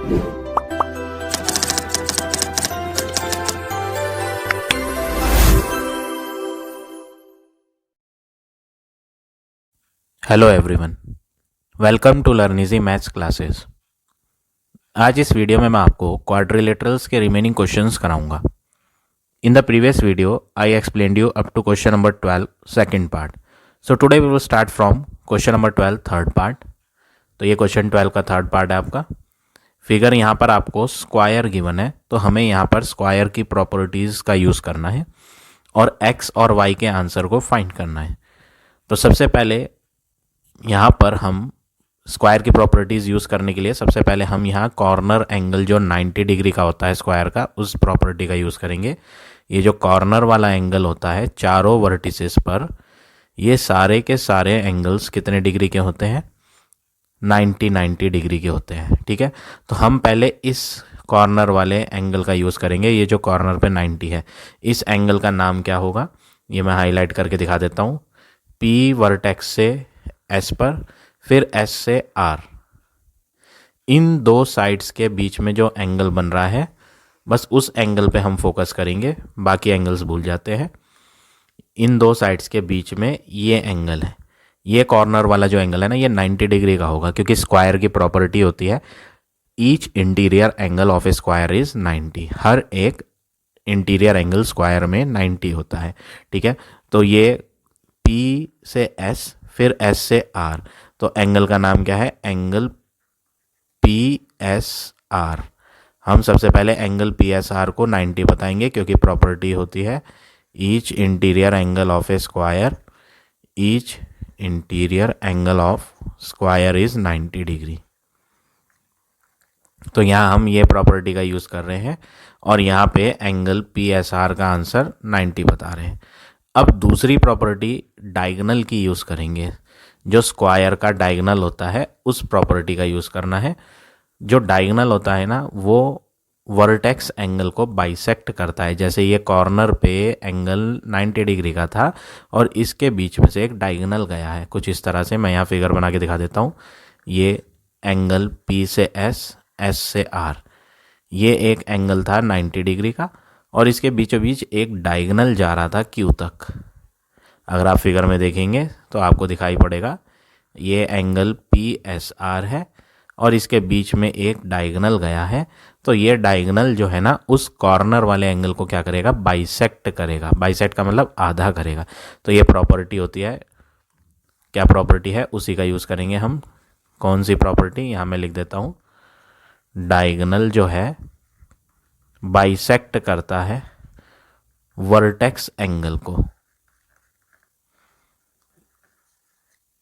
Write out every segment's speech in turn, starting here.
Hello everyone, welcome to learn easy maths classes. आज इस video में मैं आपको क्वाड्रिलेटरल्स के रिमेनिंग क्वेश्चंस कराऊंगा। In the previous video I explained you up to question number 12 second part. So today we will start from question number 12 third part. तो ये question 12 का थर्ड पार्ट है आपका। फिगर यहाँ पर आपको स्क्वायर गिवन है, तो हमें यहाँ पर स्क्वायर की प्रॉपर्टीज़ का यूज़ करना है और एक्स और वाई के आंसर को फाइंड करना है। तो सबसे पहले यहाँ पर हम स्क्वायर की प्रॉपर्टीज़ यूज़ करने के लिए सबसे पहले हम यहाँ कॉर्नर एंगल जो 90 डिग्री का होता है स्क्वायर का, उस प्रॉपर्टी का यूज़ करेंगे। ये जो कॉर्नर वाला एंगल होता है चारों वर्टिसेस पर, ये सारे के सारे एंगल्स कितने डिग्री के होते हैं? 90 डिग्री के होते हैं। ठीक है, तो हम पहले इस कॉर्नर वाले एंगल का यूज़ करेंगे। ये जो कॉर्नर पे 90 है, इस एंगल का नाम क्या होगा? ये मैं हाईलाइट करके दिखा देता हूँ। पी वर्टेक्स से एस पर, फिर एस से आर, इन दो साइड्स के बीच में जो एंगल बन रहा है, बस उस एंगल पे हम फोकस करेंगे, बाकी एंगल्स भूल जाते हैं। इन दो साइड्स के बीच में ये एंगल है, ये कॉर्नर वाला जो एंगल है ना, ये 90 डिग्री का होगा, क्योंकि स्क्वायर की प्रॉपर्टी होती है each interior angle of A square is 90। हर एक इंटीरियर एंगल स्क्वायर में 90 होता है। ठीक है, तो ये पी से एस, फिर एस से आर, तो एंगल का नाम क्या है? Angle P S R. हम सबसे पहले एंगल पी एस आर को 90 बताएंगे, क्योंकि प्रॉपर्टी होती है each interior angle of A square, each interior angle of square is 90 degree. तो यहाँ हम ये प्रॉपर्टी का यूज़ कर रहे हैं और यहाँ पे एंगल पी एस आर का आंसर 90 बता रहे हैं। अब दूसरी प्रॉपर्टी डायगोनल की यूज़ करेंगे। जो स्क्वायर का डायगोनल होता है उस प्रॉपर्टी का यूज़ करना है। जो डायगोनल होता है ना, वो वर्टेक्स एंगल को बाइसेक्ट करता है। जैसे ये कॉर्नर पे एंगल 90 डिग्री का था और इसके बीच में से एक डायगोनल गया है, कुछ इस तरह से। मैं यहाँ फिगर बना के दिखा देता हूँ। ये एंगल पी से एस, एस से आर, ये एक एंगल था 90 डिग्री का और इसके बीचों बीच एक डायगोनल जा रहा था क्यू तक। अगर आप फिगर में देखेंगे तो आपको दिखाई पड़ेगा ये एंगल पी एस आर है और इसके बीच में एक डायगोनल गया है। तो ये डायगोनल जो है ना, उस कॉर्नर वाले एंगल को क्या करेगा? बाइसेक्ट करेगा। बाइसेक्ट का मतलब आधा करेगा। तो ये प्रॉपर्टी होती है, क्या प्रॉपर्टी है? उसी का यूज़ करेंगे हम। कौन सी प्रॉपर्टी? यहाँ मैं लिख देता हूँ। डायगोनल जो है बाइसेक्ट करता है वर्टेक्स एंगल को।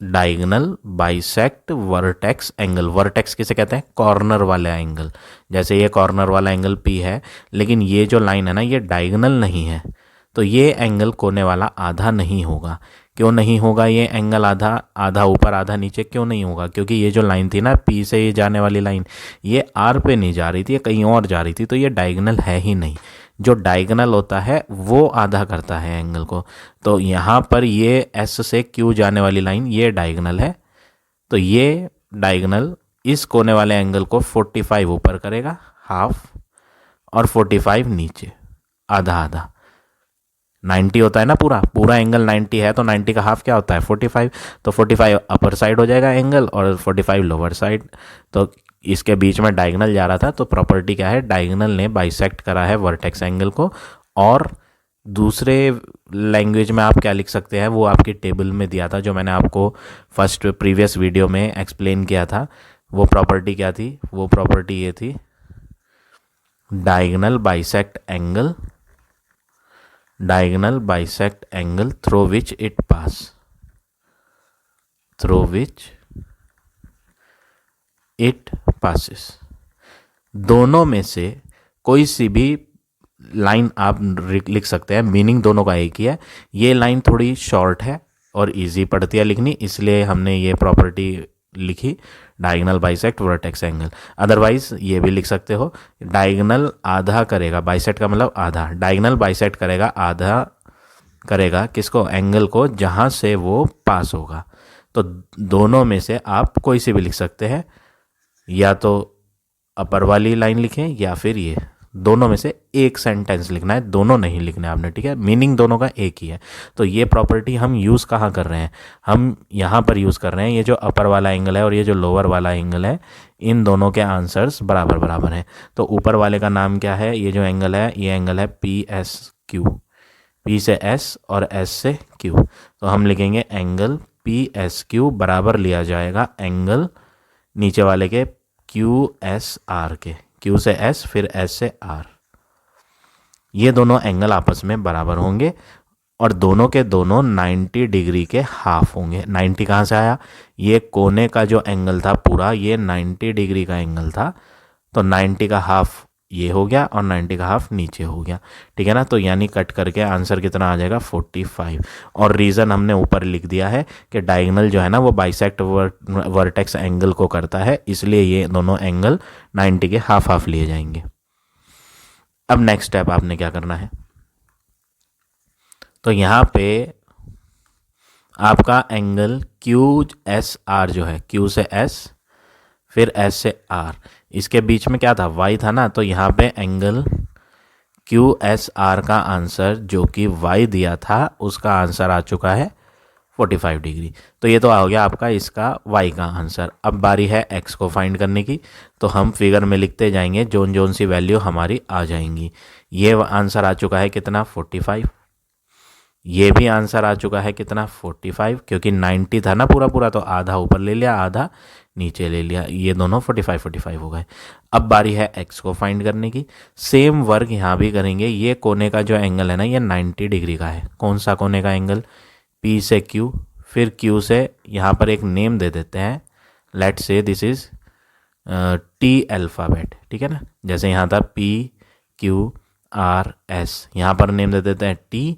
Diagonal bisect vertex angle. Vertex किसे कहते हैं? कॉर्नर वाला एंगल। जैसे ये कॉर्नर वाला एंगल पी है, लेकिन ये जो लाइन है ना, ये डायगोनल नहीं है, तो ये एंगल कोने वाला आधा नहीं होगा। क्यों नहीं होगा ये एंगल आधा? आधा ऊपर आधा नीचे क्यों नहीं होगा? क्योंकि ये जो लाइन थी ना, पी से ये जाने वाली लाइन, ये आर पे नहीं जा रही थी, ये कहीं और जा रही थी, तो ये डायगोनल है ही नहीं। जो डायगोनल होता है वो आधा करता है एंगल को। तो यहाँ पर ये एस से क्यू जाने वाली लाइन, ये डायगोनल है, तो ये डायगोनल इस कोने वाले एंगल को 45 ऊपर करेगा, हाफ, और 45 नीचे, आधा आधा। 90 होता है ना, पूरा पूरा एंगल 90 है, तो 90 का हाफ क्या होता है? 45। तो 45 अपर साइड हो जाएगा एंगल और 45 लोअर साइड। तो इसके बीच में डायगोनल जा रहा था, तो प्रॉपर्टी क्या है? डायगोनल ने बाइसेक्ट करा है वर्टेक्स एंगल को। और दूसरे लैंग्वेज में आप क्या लिख सकते हैं, वो आपकी टेबल में दिया था, जो मैंने आपको फर्स्ट प्रीवियस वीडियो में एक्सप्लेन किया था। वो प्रॉपर्टी क्या थी? वो प्रॉपर्टी ये थी, diagonal bisect angle, diagonal bisect angle through which it pass, through which it passes. दोनों में से कोई सी भी लाइन आप लिख सकते हैं, मीनिंग दोनों का एक ही है। ये लाइन थोड़ी शॉर्ट है और इजी पड़ती है लिखनी, इसलिए हमने ये प्रॉपर्टी लिखी, diagonal bisect vertex angle. Otherwise ये भी लिख सकते हो, डायगोनल आधा करेगा, बाइसेक्ट का मतलब आधा, डायगोनल बाइसेक्ट करेगा, आधा करेगा किसको? एंगल को, जहाँ से वो पास होगा। तो दोनों में से आप कोई से भी लिख सकते हैं, या तो अपर वाली लाइन लिखें या फिर ये, दोनों में से एक सेंटेंस लिखना है, दोनों नहीं लिखना है आपने, ठीक है। मीनिंग दोनों का एक ही है। तो ये प्रॉपर्टी हम यूज़ कहाँ कर रहे हैं, हम यहाँ पर यूज़ कर रहे हैं। ये जो अपर वाला एंगल है और ये जो लोअर वाला एंगल है, इन दोनों के आंसर्स बराबर बराबर हैं। तो ऊपर वाले का नाम क्या है, ये जो एंगल है ये एंगल है PSQ, P से S और S से Q। तो हम लिखेंगे एंगल PSQ बराबर लिया जाएगा एंगल नीचे वाले के QSR के, Q से S फिर S से R। ये दोनों एंगल आपस में बराबर होंगे और दोनों के दोनों 90 डिग्री के हाफ होंगे। 90 कहाँ से आया, ये कोने का जो एंगल था पूरा ये 90 डिग्री का एंगल था, तो 90 का हाफ ये हो गया और 90 का हाफ नीचे हो गया, ठीक है ना। तो यानी कट करके आंसर कितना आ जाएगा 45। और रीज़न हमने ऊपर लिख दिया है कि डायगोनल जो है ना वो बाइसेक्ट वर्टेक्स एंगल को करता है, इसलिए ये दोनों एंगल 90 के हाफ हाफ लिए जाएंगे। अब नेक्स्ट स्टेप आपने क्या करना है, तो यहाँ पे आपका एंगल QSR जो है, Q से S फिर S से R, इसके बीच में क्या था, Y था ना, तो यहाँ पे एंगल QSR का आंसर जो कि Y दिया था उसका आंसर आ चुका है 45 डिग्री। तो ये तो आ गया आपका इसका Y का आंसर। अब बारी है X को फाइंड करने की, तो हम फिगर में लिखते जाएंगे जोन जोन सी वैल्यू हमारी आ जाएंगी। ये आंसर आ चुका है कितना 45, ये भी आंसर आ चुका है कितना 45, क्योंकि 90 था ना पूरा पूरा, तो आधा ऊपर ले लिया आधा नीचे ले लिया, ये दोनों 45 45 हो गए। अब बारी है X को फाइंड करने की। सेम वर्क यहाँ भी करेंगे। ये कोने का जो एंगल है ना ये 90 डिग्री का है। कौन सा कोने का एंगल, P से Q फिर Q से यहाँ पर एक नेम दे देते हैं, लेट से दिस इज T अल्फ़ाबेट, ठीक है ना। जैसे यहाँ था PQRS, यहाँ पर नेम दे देते हैं T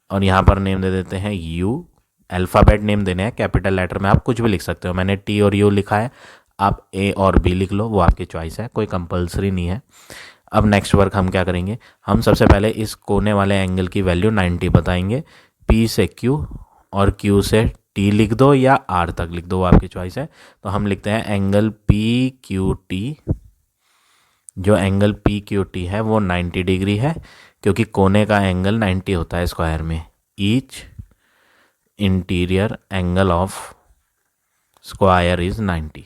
और यहाँ पर नेम दे देते हैं U। अल्फ़ाबेट नेम देने हैं, कैपिटल लेटर में आप कुछ भी लिख सकते हो, मैंने T और U लिखा है, आप A और B लिख लो, वो आपकी चॉइस है, कोई कंपलसरी नहीं है। अब नेक्स्ट वर्क हम क्या करेंगे, हम सबसे पहले इस कोने वाले एंगल की वैल्यू 90 बताएंगे। P से Q और Q से T लिख दो या R तक लिख दो, वो आपकी चॉइस है। तो हम लिखते हैं एंगल PQT, जो एंगल PQT है वो 90 डिग्री है, क्योंकि कोने का एंगल 90 होता है स्क्वायर में। Each interior angle of square is 90।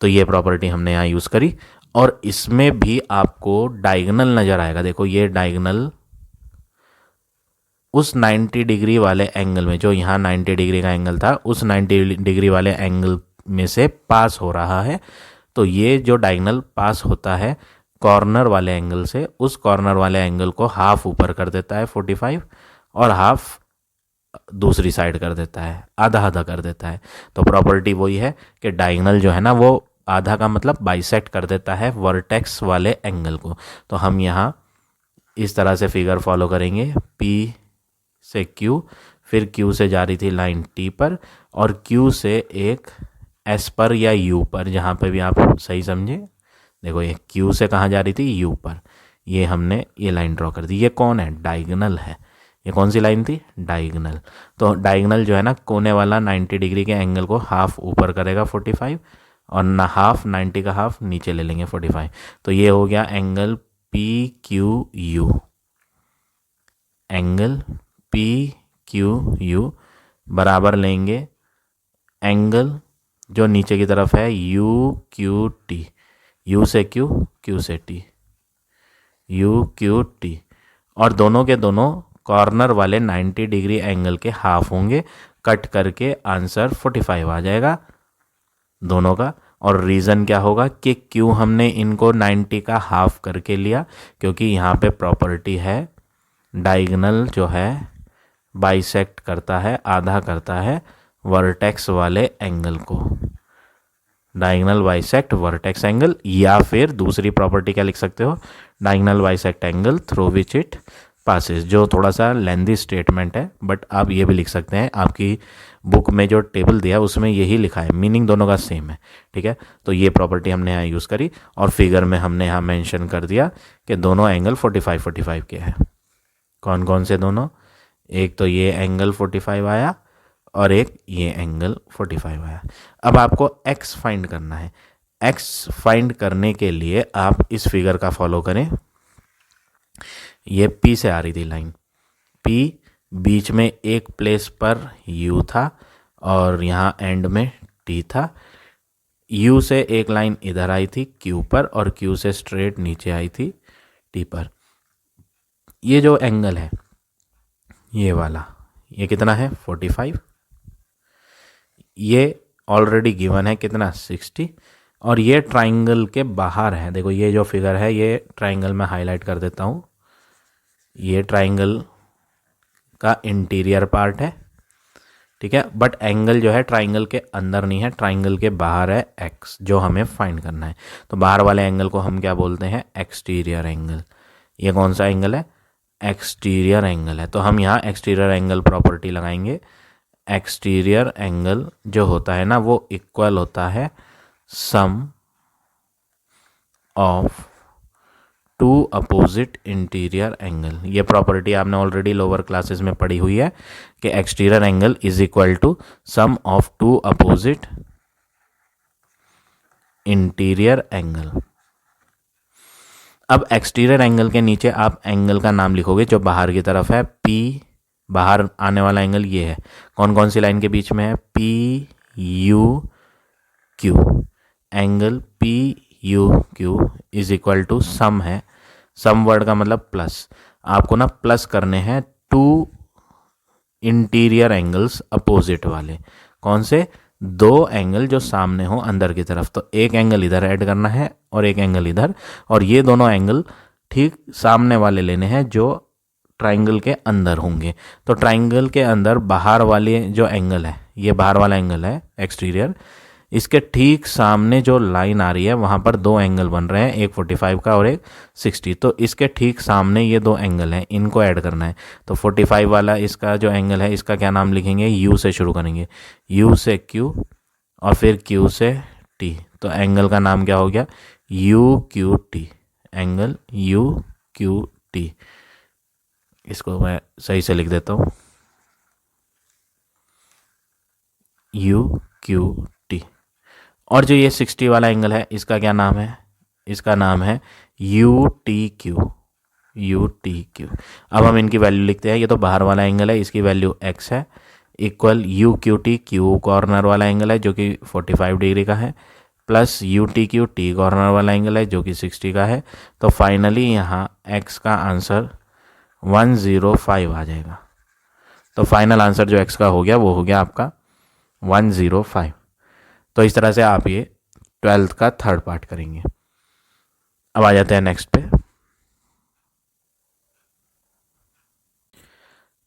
तो ये प्रॉपर्टी हमने यहाँ यूज़ करी और इसमें भी आपको डायगोनल नज़र आएगा। देखो ये डायगोनल उस 90 डिग्री वाले एंगल में, जो यहाँ 90 डिग्री का एंगल था उस 90 डिग्री वाले एंगल में से पास हो रहा है। तो ये जो डायगोनल पास होता है कॉर्नर वाले एंगल से, उस कॉर्नर वाले एंगल को हाफ ऊपर कर देता है 45 और हाफ दूसरी साइड कर देता है, आधा आधा कर देता है। तो प्रॉपर्टी वही है कि डायगोनल जो है ना वो आधा का मतलब बाइसेक्ट कर देता है वर्टेक्स वाले एंगल को। तो हम यहाँ इस तरह से फिगर फॉलो करेंगे, P से Q फिर Q से जा रही थी लाइन T पर और Q से एक S पर या U पर, जहाँ पे भी आप सही समझे। देखो ये Q से कहाँ जा रही थी, U पर, ये हमने ये लाइन ड्रॉ कर दी। ये कौन है, डायगोनल है। ये कौन सी लाइन थी, डायगोनल। तो डायगोनल जो है ना कोने वाला 90 डिग्री के एंगल को हाफ ऊपर करेगा 45 और ना हाफ 90 का हाफ नीचे ले लेंगे 45। तो ये हो गया एंगल PQU, एंगल PQU बराबर लेंगे एंगल जो नीचे की तरफ है UQT, U से Q, Q से T, UQT, और दोनों के दोनों कॉर्नर वाले 90 डिग्री एंगल के हाफ होंगे। कट करके आंसर 45 आ जाएगा दोनों का। और रीज़न क्या होगा कि क्यों हमने इनको 90 का हाफ करके लिया, क्योंकि यहाँ पे प्रॉपर्टी है डायगोनल जो है बाइसेक्ट करता है, आधा करता है वर्टेक्स वाले एंगल को, डायगोनल बाइसेक्ट वर्टेक्स एंगल। या फिर दूसरी प्रॉपर्टी क्या लिख सकते हो, diagonal bisect angle through which it passes, जो थोड़ा सा लेंदी स्टेटमेंट है, बट आप ये भी लिख सकते हैं। आपकी बुक में जो टेबल दिया है उसमें यही लिखा है, मीनिंग दोनों का सेम है, ठीक है। तो ये प्रॉपर्टी हमने यहाँ यूज़ करी और फिगर में हमने यहाँ मेंशन कर दिया कि दोनों एंगल 45 45 के हैं। कौन कौन से दोनों, एक तो ये एंगल 45 आया और एक ये एंगल 45 आया। अब आपको x फाइंड करना है। x फाइंड करने के लिए आप इस फिगर का फॉलो करें। ये P से आ रही थी लाइन, P बीच में एक प्लेस पर U था और यहाँ एंड में T था। U से एक लाइन इधर आई थी Q पर और Q से स्ट्रेट नीचे आई थी T पर। ये जो एंगल है ये वाला, ये कितना है 45, ये ऑलरेडी गिवन है कितना 60, और ये ट्राइंगल के बाहर है। देखो ये जो फिगर है ये ट्राइंगल में हाईलाइट कर देता हूँ, ये ट्राइंगल का इंटीरियर पार्ट है, ठीक है। बट एंगल जो है ट्राइंगल के अंदर नहीं है, ट्राइंगल के बाहर है x, जो हमें फाइंड करना है। तो बाहर वाले एंगल को हम क्या बोलते हैं, एक्सटीरियर एंगल। ये कौन सा एंगल है, एक्सटीरियर एंगल है। तो हम यहाँ एक्सटीरियर एंगल प्रॉपर्टी लगाएंगे। एक्सटीरियर एंगल जो होता है ना वो इक्वल होता है sum of two opposite interior angle. ये प्रॉपर्टी आपने ऑलरेडी लोअर क्लासेस में पढ़ी हुई है कि exterior angle is equal to sum of two opposite interior angle. अब एक्सटीरियर एंगल के नीचे आप एंगल का नाम लिखोगे जो बाहर की तरफ है, P, बाहर आने वाला एंगल ये है। कौन कौन सी लाइन के बीच में है, PUQ। Angle PUQ is equal to sum है, सम वर्ड का मतलब प्लस। आपको ना प्लस करने हैं टू इंटीरियर एंगल्स अपोजिट वाले। कौन से, दो एंगल जो सामने हो अंदर की तरफ। तो एक एंगल इधर ऐड करना है और एक एंगल इधर, और ये दोनों एंगल ठीक सामने वाले लेने हैं जो ट्राइंगल के अंदर होंगे। तो ट्राइंगल के अंदर बाहर वाले जो एंगल है, ये बाहर वाला एंगल है एक्सटीरियर, इसके ठीक सामने जो लाइन आ रही है वहाँ पर दो एंगल बन रहे हैं, एक 45 का और एक 60। तो इसके ठीक सामने ये दो एंगल हैं, इनको ऐड करना है। तो 45 वाला इसका जो एंगल है इसका क्या नाम लिखेंगे, U से शुरू करेंगे, U से Q और फिर Q से T। तो एंगल का नाम क्या हो गया, UQT, एंगल UQT। इसको मैं सही से लिख देता हूँ, UQT। और जो ये 60 वाला एंगल है इसका क्या नाम है, इसका नाम है UTQ, UTQ। अब हम इनकी वैल्यू लिखते हैं। ये तो बाहर वाला एंगल है, इसकी वैल्यू x है, इक्वल UQT, Q कॉर्नर वाला एंगल है जो कि 45 डिग्री का है, प्लस UTQ, T कॉर्नर वाला एंगल है जो कि 60 का है। तो फाइनली यहाँ x का आंसर 105 आ जाएगा। तो फाइनल आंसर जो x का हो गया वो हो गया आपका 105। तो इस तरह से आप ये 12th का थर्ड पार्ट करेंगे। अब आ जाते हैं नेक्स्ट पे।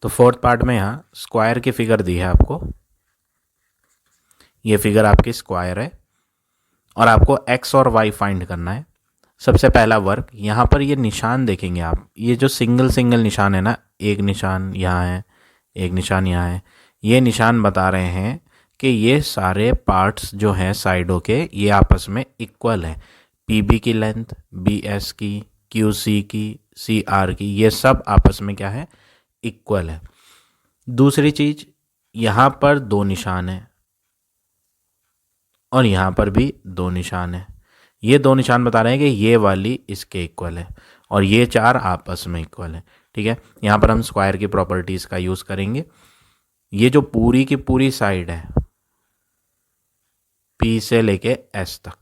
तो फोर्थ पार्ट में यहाँ स्क्वायर की फिगर दी है आपको। ये फिगर आपकी स्क्वायर है और आपको x और y फाइंड करना है। सबसे पहला वर्क, यहाँ पर ये निशान देखेंगे आप, ये जो सिंगल सिंगल निशान है ना, एक निशान यहाँ है, एक निशान यहाँ है, ये निशान बता रहे हैं कि ये सारे पार्ट्स जो हैं साइडों के ये आपस में इक्वल है। PB की लेंथ, BS की, QC की, CR की, ये सब आपस में क्या है, इक्वल है। दूसरी चीज, यहाँ पर दो निशान है और यहाँ पर भी दो निशान है। ये दो निशान बता रहे हैं कि ये वाली इसके इक्वल है और ये चार आपस में इक्वल है, ठीक है। यहाँ पर हम स्क्वायर की प्रॉपर्टीज का यूज करेंगे। ये जो पूरी की पूरी साइड है P से लेके S तक,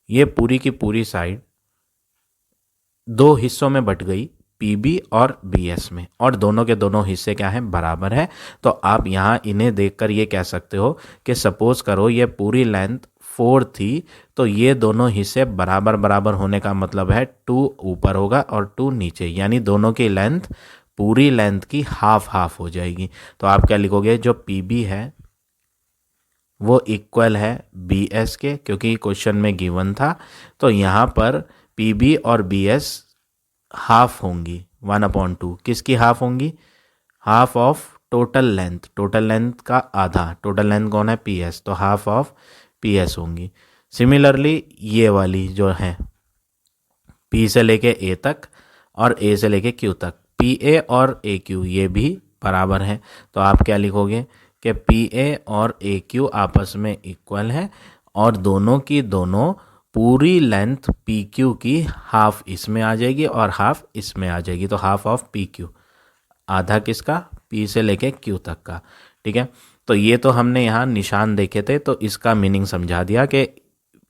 ये पूरी की पूरी साइड दो हिस्सों में बट गई, PB और BS में, और दोनों के दोनों हिस्से क्या हैं, बराबर है। तो आप यहाँ इन्हें देखकर ये कह सकते हो कि सपोज करो ये पूरी लेंथ 4 थी, तो ये दोनों हिस्से बराबर बराबर होने का मतलब है 2 ऊपर होगा और 2 नीचे, यानी दोनों की लेंथ पूरी लेंथ की हाफ हाफ हो जाएगी। तो आप क्या लिखोगे, जो PB है वो इक्वल है BS के, क्योंकि क्वेश्चन में गिवन था। तो यहाँ पर PB और BS हाफ होंगी, 1/2। किसकी हाफ होंगी, half of total length, total length का आधा, टोटल लेंथ कौन है, PS, तो हाफ ऑफ PS होंगी। सिमिलरली ये वाली जो है P से लेके A तक और A से लेके Q तक, PA और AQ ये भी बराबर है। तो आप क्या लिखोगे, कि पी ए और ए क्यू आपस में इक्वल है और दोनों की दोनों पूरी लेंथ पी क्यू की हाफ इसमें आ जाएगी और हाफ इसमें आ जाएगी, तो हाफ ऑफ पी क्यू, आधा किसका, पी से लेके क्यू तक का। ठीक है, तो ये तो हमने यहाँ निशान देखे थे, तो इसका मीनिंग समझा दिया कि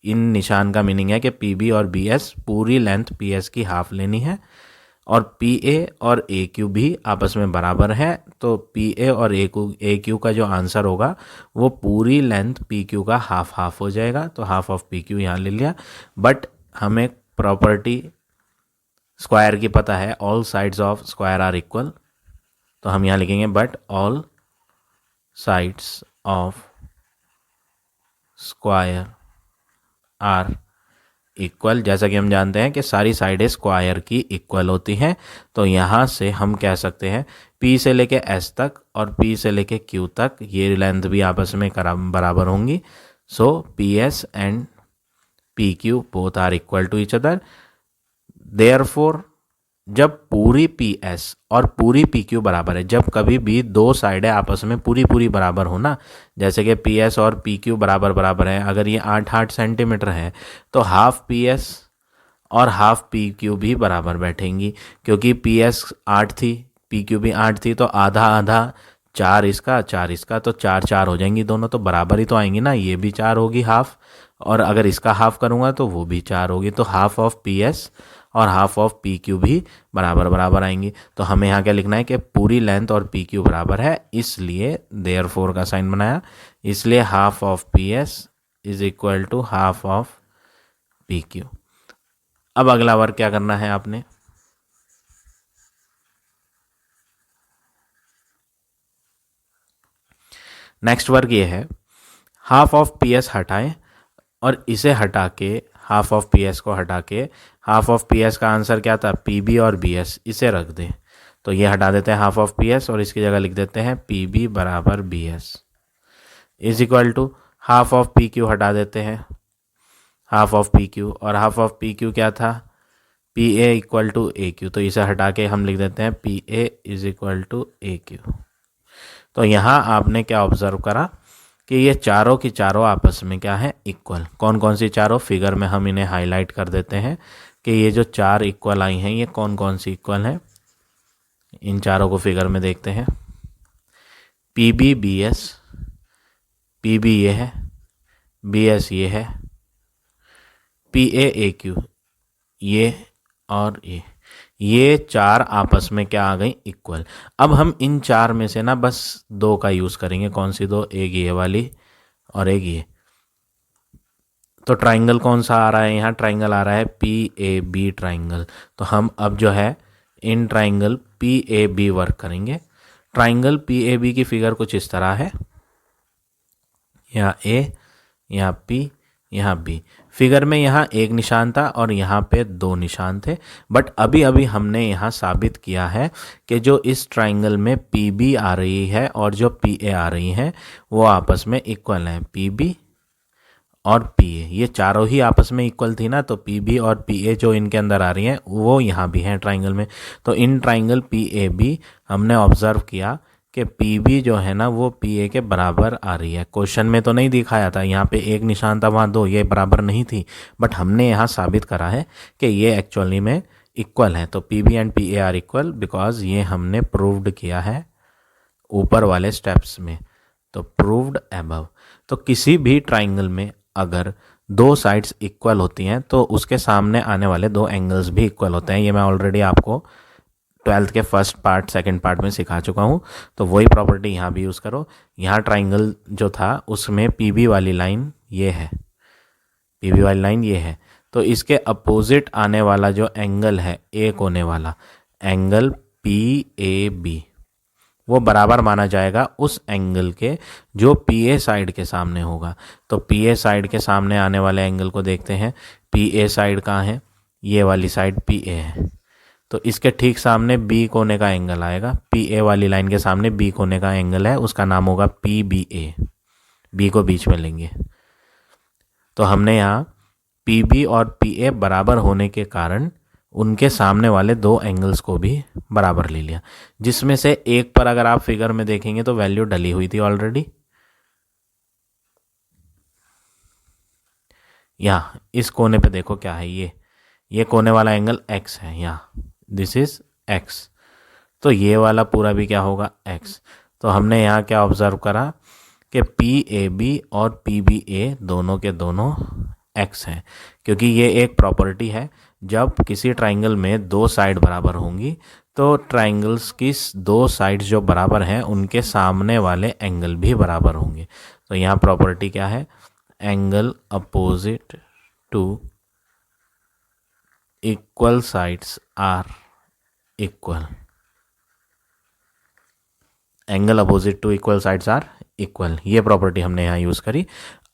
इन निशान का मीनिंग है कि पी बी और बी एस पूरी लेंथ पी एस की हाफ लेनी है और पी ए और ए क्यू भी आपस में बराबर है, तो पी ए और ए क्यू का जो आंसर होगा वो पूरी लेंथ पी क्यू का हाफ हाफ हो जाएगा, तो हाफ ऑफ पी क्यू यहाँ ले लिया। बट हमें प्रॉपर्टी स्क्वायर की पता है, all sides of square are equal, तो हम यहाँ लिखेंगे but all sides of square are equal. जैसा कि हम जानते हैं कि सारी साइडें स्क्वायर की इक्वल होती हैं, तो यहाँ से हम कह सकते हैं P से लेके S तक और P से लेके Q तक ये लेंथ भी आपस में बराबर होंगी। So PS and PQ both are equal to each other. Therefore जब पूरी PS और पूरी PQ बराबर है, जब कभी भी दो साइडें आपस में पूरी बराबर हो ना, जैसे कि PS और PQ बराबर है, अगर ये 8 सेंटीमीटर है तो हाफ PS और हाफ PQ भी बराबर बैठेंगी, क्योंकि PS 8 थी, PQ भी 8 थी, तो आधा आधा 4 इसका 4 इसका, तो 4 4 हो जाएंगी दोनों, तो बराबर ही तो आएंगी ना, ये भी 4 होगी हाफ, और अगर इसका हाफ करूँगा तो वो भी 4 होगी, तो हाफ ऑफ PS और हाफ ऑफ पी क्यू भी बराबर आएंगी। तो हमें यहाँ क्या लिखना है कि पूरी लेंथ और पी क्यू बराबर है, इसलिए देयरफॉर का साइन बनाया, इसलिए half of P S is equal to half of P Q. अब अगला वर्क क्या करना है आपने, नेक्स्ट वर्क ये है, हाफ ऑफ पी एस हटाएं और इसे हटा के हाफ ऑफ पी एस को हटा के हाफ ऑफ पी एस का आंसर क्या था, पी बी और बी एस, इसे रख दें, तो ये हटा देते हैं हाफ ऑफ पी एस और इसकी जगह लिख देते हैं पी बी बराबर B S is equal to half of P Q हटा देते हैं, हाफ ऑफ पी क्यू, और हाफ ऑफ पी क्यू क्या था, P A equal to A Q, तो इसे हटा के हम लिख देते हैं P A is equal to A Q. तो यहाँ आपने क्या ऑब्जर्व करा कि ये चारों की चारों आपस में क्या है, इक्वल। कौन कौन सी चारों, फिगर में हम इन्हें हाईलाइट कर देते हैं कि ये जो चार इक्वल आई हैं ये कौन कौन सी इक्वल हैं, इन चारों को फिगर में देखते हैं। P B B S, P B ये है, बी एस ये है, पी ए ए क्यू ये, और ये चार आपस में क्या आ गई, इक्वल। अब हम इन चार में से ना बस दो का यूज़ करेंगे, कौन सी दो, एक ये वाली और एक ये। तो ट्राइंगल कौन सा आ रहा है यहाँ, ट्राइंगल आ रहा है पी ए बी ट्राइंगल। तो हम अब जो है in triangle P A B work करेंगे। ट्राइंगल पी ए बी की फिगर कुछ इस तरह है, यहाँ ए, यहाँ पी, यहाँ बी। फिगर में यहाँ एक निशान था और यहाँ पे दो निशान थे, बट अभी अभी हमने यहाँ साबित किया है कि जो इस ट्राइंगल में पी बी आ रही है और जो पी ए आ रही है वो आपस में इक्वल हैं, पी बी और पी ए, ये चारों ही आपस में इक्वल थी ना, तो पी बी और पी ए जो इनके अंदर आ रही हैं वो यहाँ भी हैं ट्राइंगल में। तो in triangle P A B हमने ऑब्जर्व किया कि पी बी जो है ना वो पी ए के बराबर आ रही है। क्वेश्चन में तो नहीं दिखाया था, यहाँ पे एक निशान था, वहाँ दो, ये बराबर नहीं थी, बट हमने यहाँ साबित करा है कि ये एक्चुअली में इक्वल है। तो P B and P A are equal because ये हमने प्रूव्ड किया है ऊपर वाले स्टेप्स में, तो प्रूव्ड अबव। तो किसी भी ट्राइंगल में अगर दो साइड्स इक्वल होती हैं तो उसके सामने आने वाले दो एंगल्स भी इक्वल होते हैं। ये मैं ऑलरेडी आपको 12th के फर्स्ट पार्ट सेकंड पार्ट में सिखा चुका हूँ, तो वही प्रॉपर्टी यहाँ भी यूज़ करो। यहाँ ट्राइंगल जो था उसमें पी बी वाली लाइन ये है, पी बी वाली लाइन ये है, तो इसके अपोजिट आने वाला जो एंगल है एक होने वाला एंगल पी ए बी वो बराबर माना जाएगा उस एंगल के जो पी ए साइड के सामने होगा। तो पी ए साइड के सामने आने वाले एंगल को देखते हैं, पी ए साइड कहाँ है, ये वाली साइड पी ए है, तो इसके ठीक सामने बी कोने का एंगल आएगा, पी ए वाली लाइन के सामने बी कोने का एंगल है, उसका नाम होगा पी बी ए, बी को बीच में लेंगे। तो हमने यहाँ पी बी और पी ए बराबर होने के कारण उनके सामने वाले दो एंगल्स को भी बराबर ले लिया, जिसमें से एक पर अगर आप फिगर में देखेंगे तो वैल्यू डली हुई थी ऑलरेडी। यहाँ इस कोने पे देखो क्या है, ये कोने वाला एंगल x है, यहाँ दिस इज x, तो ये वाला पूरा भी क्या होगा x। तो हमने यहाँ क्या ऑब्जर्व करा कि PAB और PBA दोनों के दोनों x हैं, क्योंकि ये एक प्रॉपर्टी है, जब किसी ट्राइंगल में दो साइड बराबर होंगी तो ट्राइंगल्स की दो साइड्स जो बराबर हैं उनके सामने वाले एंगल भी बराबर होंगे। तो यहाँ प्रॉपर्टी क्या है, angle opposite to equal sides are equal, angle opposite to equal sides are equal, ये प्रॉपर्टी हमने यहाँ यूज़ करी।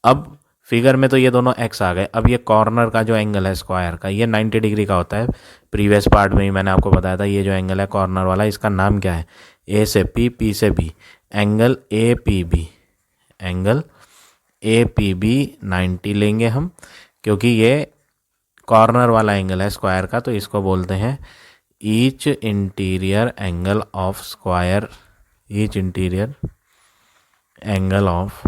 अब फिगर में तो ये दोनों x आ गए, अब ये कॉर्नर का जो एंगल है स्क्वायर का, ये 90 डिग्री का होता है। प्रीवियस पार्ट में ही मैंने आपको बताया था, ये जो एंगल है कॉर्नर वाला, इसका नाम क्या है, A से P, P से B, angle APB, angle APB 90 लेंगे हम, क्योंकि ये कॉर्नर वाला एंगल है स्क्वायर का, तो इसको बोलते हैं each interior angle of square, each interior angle of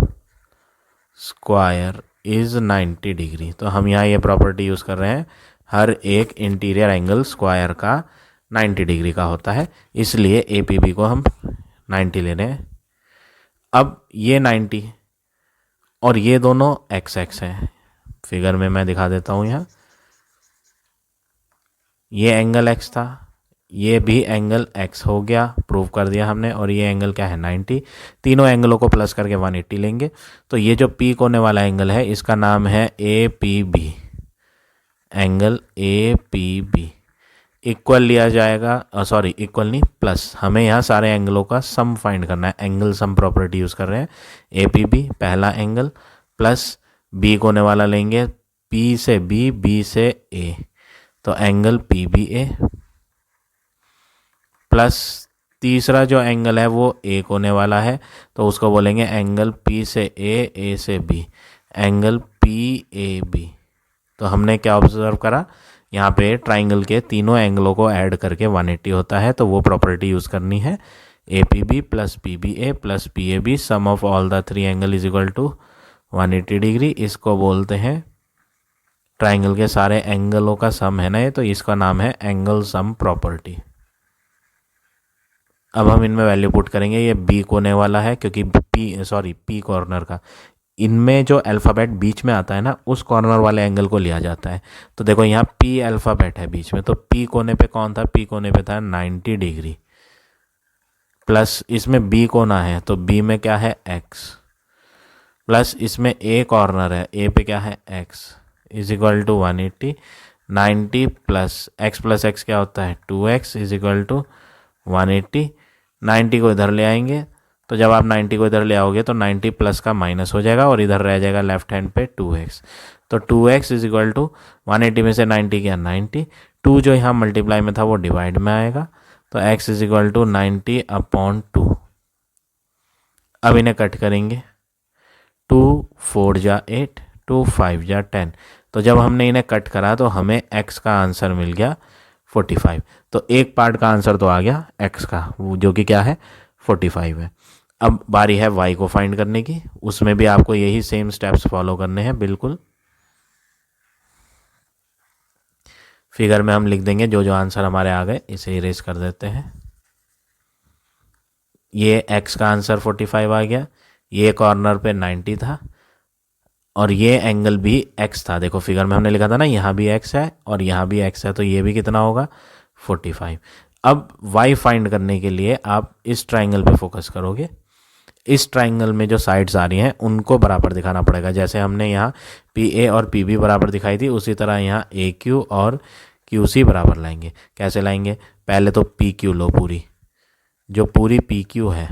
square is 90 degree. तो हम यहाँ ये प्रॉपर्टी यूज़ कर रहे हैं, हर एक इंटीरियर एंगल स्क्वायर का 90 डिग्री का होता है, इसलिए APB को हम 90 ले रहे हैं। अब ये 90 और ये दोनों x हैं, फिगर में मैं दिखा देता हूँ यहाँ, ये एंगल x था, ये भी एंगल x हो गया, प्रूव कर दिया हमने, और ये एंगल क्या है 90, तीनों एंगलों को प्लस करके 180 लेंगे। तो ये जो P कोने वाला एंगल है इसका नाम है APB, एंगल APB इक्वल लिया जाएगा, सॉरी इक्वल नहीं प्लस, हमें यहाँ सारे एंगलों का सम फाइंड करना है, एंगल सम प्रॉपर्टी यूज़ कर रहे हैं। APB पहला एंगल प्लस B कोने वाला लेंगे, P से B, B से A, तो एंगल PBA प्लस तीसरा जो एंगल है वो A कोने वाला है, तो उसको बोलेंगे एंगल P से A, A से B, एंगल PAB। तो हमने क्या ऑब्जर्व करा, यहाँ पे ट्राइंगल के तीनों एंगलों को ऐड करके 180 होता है, तो वो प्रॉपर्टी यूज़ करनी है, APB plus PBA plus PAB sum of all the three angle is equal to 180 degree. इसको बोलते हैं ट्राइंगल के सारे एंगलों का सम है ना ये, तो इसका नाम है एंगल सम प्रॉपर्टी। अब हम इनमें वैल्यू पुट करेंगे, ये B कोने वाला है क्योंकि P कॉर्नर का, इनमें जो अल्फ़ाबेट बीच में आता है ना उस कॉर्नर वाले एंगल को लिया जाता है। तो देखो यहाँ P अल्फ़ाबेट है बीच में, तो P कोने पे कौन था, P कोने पे था 90 डिग्री, प्लस इसमें B कोना है तो B में क्या है x, प्लस इसमें A कॉर्नर है, A पे क्या है x, is equal to 180, 90 plus x क्या होता है 2x इज इक्वल टू 180। 90 को इधर ले आएंगे, तो जब आप 90 को इधर ले आओगे तो 90 प्लस का माइनस हो जाएगा और इधर रह जाएगा लेफ्ट हैंड पे 2x, तो 2x इज इक्वल टू 180 में से 90 क्या 90, 2 जो यहाँ मल्टीप्लाई में था वो डिवाइड में आएगा, तो x इज इक्वल टू 90/2। अब इन्हें कट करेंगे, 2 4 जा 8, 2 5 जा 10, तो जब हमने इन्हें कट करा तो हमें x का आंसर मिल गया 45। तो एक पार्ट का आंसर तो आ गया x का, वो जो कि क्या है 45 है। अब बारी है y को फाइंड करने की, उसमें भी आपको यही सेम स्टेप्स फॉलो करने हैं बिल्कुल। फिगर में हम लिख देंगे जो जो आंसर हमारे आ गए, इसे इरेज कर देते हैं। ये x का आंसर 45 आ गया, ये कॉर्नर पे 90 था और ये एंगल भी x था, देखो फिगर में हमने लिखा था ना यहाँ भी x है और यहाँ भी x है, तो ये भी कितना होगा 45। अब y फाइंड करने के लिए आप इस ट्राइंगल पे फोकस करोगे, इस ट्राइंगल में जो साइड्स आ रही हैं उनको बराबर दिखाना पड़ेगा, जैसे हमने यहाँ PA और PB बराबर दिखाई थी उसी तरह यहाँ AQ और QC बराबर लाएंगे। कैसे लाएंगे, पहले तो PQ लो, पूरी जो पूरी PQ है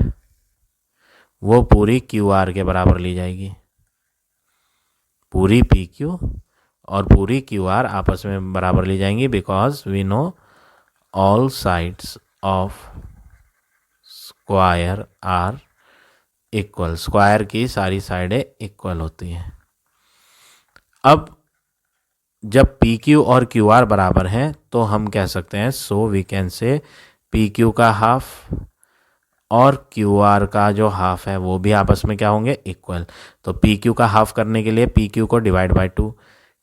वो पूरी QR के बराबर ली जाएगी, पूरी PQ और पूरी QR आपस में बराबर ली जाएंगी, because we know all sides of square are equal, square की सारी साइडें इक्वल होती हैं। अब जब पी क्यू और क्यू आर बराबर हैं तो हम कह सकते हैं so we can say P Q का हाफ और क्यू आर का जो हाफ है वो भी आपस में क्या होंगे, इक्वल। तो पी क्यू का हाफ करने के लिए पी क्यू को डिवाइड बाई 2,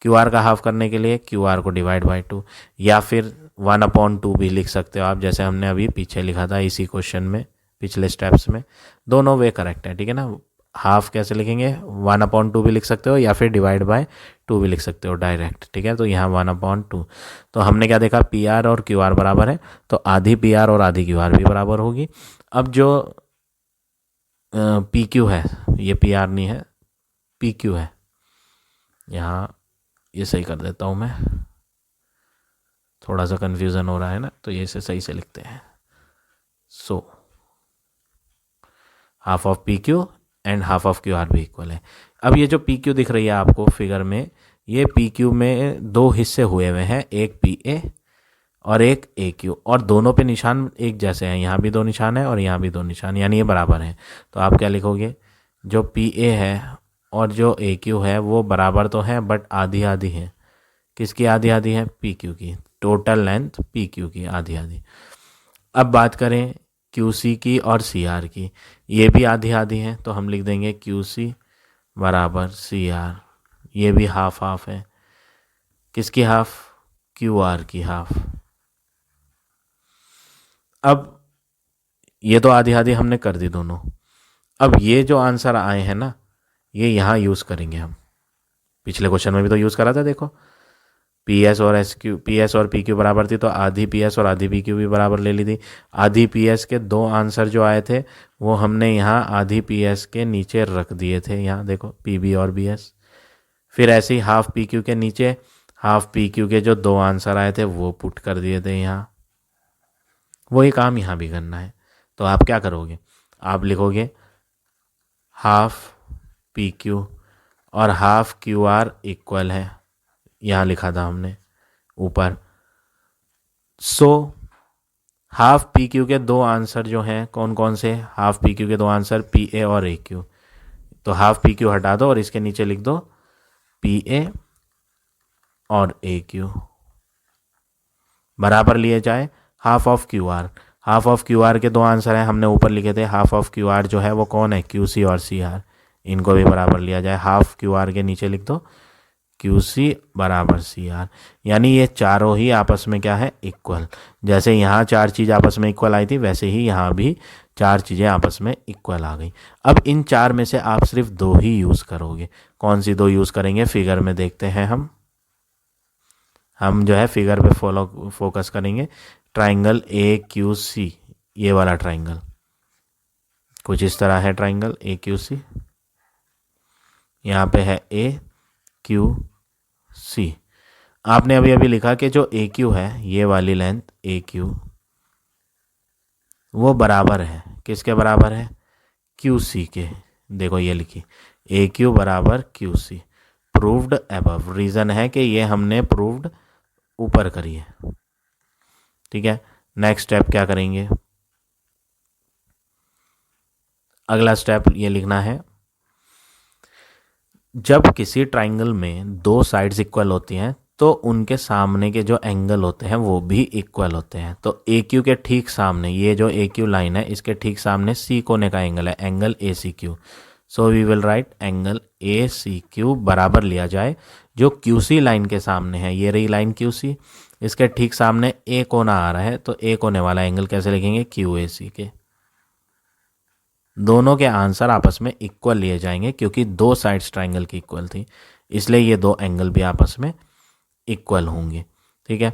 क्यू आर का हाफ करने के लिए क्यू आर को डिवाइड बाई 2, या फिर 1/2 भी लिख सकते हो आप, जैसे हमने अभी पीछे लिखा था इसी क्वेश्चन में, पिछले स्टेप्स में। दोनों वे करेक्ट है, ठीक है ना। हाफ कैसे लिखेंगे, 1/2 भी लिख सकते हो या फिर डिवाइड बाय 2 भी लिख सकते हो डायरेक्ट, ठीक है। तो यहाँ 1/2। तो हमने क्या देखा, पी आर और क्यू आर बराबर है, तो आधी पी आर और आधी क्यू आर भी बराबर होगी। अब जो पी क्यू है, ये पी आर नहीं है, पी क्यू है, यहाँ ये सही कर देता हूँ मैं, थोड़ा सा कन्फ्यूज़न हो रहा है ना, तो ये इसे सही से लिखते हैं। So half of P Q and half of Q R भी इक्वल है। अब ये जो पी क्यू दिख रही है आपको फिगर में, ये पी क्यू में दो हिस्से हुए हुए हैं, एक पी ए और एक ए क्यू, और दोनों पे निशान एक जैसे हैं, यहाँ भी 2 निशान है और यहाँ भी 2 निशान, यानी ये बराबर हैं। तो आप क्या लिखोगे, जो पी ए है और जो ए क्यू है वो बराबर तो हैं बट आधी आधी है। किसकी आधी आधी है, पी क्यू की। टोटल लेंथ पी क्यू की आधी आधी। अब बात करें क्यू सी की और सी आर की, ये भी आधी आधी हैं, तो हम लिख देंगे क्यू सी बराबर सी आर, ये भी हाफ हाफ है। किसकी हाफ, क्यू आर की हाफ। अब ये तो आधी आधी हमने कर दी दोनों। अब ये जो आंसर आए हैं ना, ये यहाँ यूज़ करेंगे हम, पिछले क्वेश्चन में भी तो यूज़ करा था, देखो पी एस और एस क्यू, पी एस और पी क्यू बराबर थी, तो आधी पी एस और आधी पी क्यू भी बराबर ले ली थी। आधी पी एस के 2 आंसर जो आए थे वो हमने यहाँ आधी पी एस के नीचे रख दिए थे, यहाँ देखो पी बी और बी एस। फिर ऐसे ही हाफ पी क्यू के नीचे हाफ पी क्यू के जो 2 आंसर आए थे वो पुट कर दिए थे यहाँ। वही काम यहाँ भी करना है। तो आप क्या करोगे, आप लिखोगे हाफ पी क्यू और हाफ क्यू आर इक्वल है, यहाँ लिखा था हमने ऊपर। सो हाफ पी क्यू के 2 आंसर जो हैं कौन कौन से, हाफ पी क्यू के 2 आंसर पी ए और ए क्यू। तो हाफ पी क्यू हटा दो और इसके नीचे लिख दो पी ए और ए क्यू बराबर लिए जाए half of Q R. Half of Q R के 2 आंसर हैं, हमने ऊपर लिखे थे। हाफ ऑफ क्यू आर जो है वो कौन है, क्यू सी और सी आर, इनको भी बराबर लिया जाए। हाफ क्यू आर के नीचे लिख दो क्यू सी बराबर सी आर, यानी ये चारों ही आपस में क्या है, इक्वल। जैसे यहाँ 4 चीज़ आपस में इक्वल आई थी, वैसे ही यहाँ भी 4 चीज़ें आपस में इक्वल आ गई। अब इन 4 में से आप सिर्फ 2 ही यूज़ करोगे। कौन सी 2 यूज़ करेंगे, फिगर में देखते हैं। हम जो है फिगर पे फोकस करेंगे। ट्राइंगल ए क्यू सी, ये वाला ट्राइंगल कुछ इस तरह है, ट्राइंगल ए क्यू सी, यहाँ पे है ए क्यू सी। आपने अभी अभी लिखा कि जो ए क्यू है, ये वाली लेंथ ए क्यू, वो बराबर है, किसके बराबर है, क्यू सी के। देखो ये लिखी ए क्यू बराबर Q C, proved above. Reason है कि ये हमने प्रूव्ड ऊपर करी है, ठीक है। नेक्स्ट स्टेप क्या करेंगे, अगला स्टेप ये लिखना है, जब किसी ट्राइंगल में 2 साइड्स इक्वल होती हैं तो उनके सामने के जो एंगल होते हैं वो भी इक्वल होते हैं। तो ए क्यू के ठीक सामने, ये जो ए क्यू लाइन है इसके ठीक सामने सी कोने का एंगल है, angle A C Q. So we will write angle A C Q बराबर लिया जाए जो क्यू सी लाइन के सामने है, ये रही लाइन क्यू सी, इसके ठीक सामने ए कोना आ रहा है, तो ए कोने वाला एंगल कैसे लिखेंगे, क्यू ए सी के। दोनों के आंसर आपस में इक्वल लिए जाएंगे क्योंकि 2 साइड्स ट्राइंगल की इक्वल थी, इसलिए ये 2 एंगल भी आपस में इक्वल होंगे, ठीक है।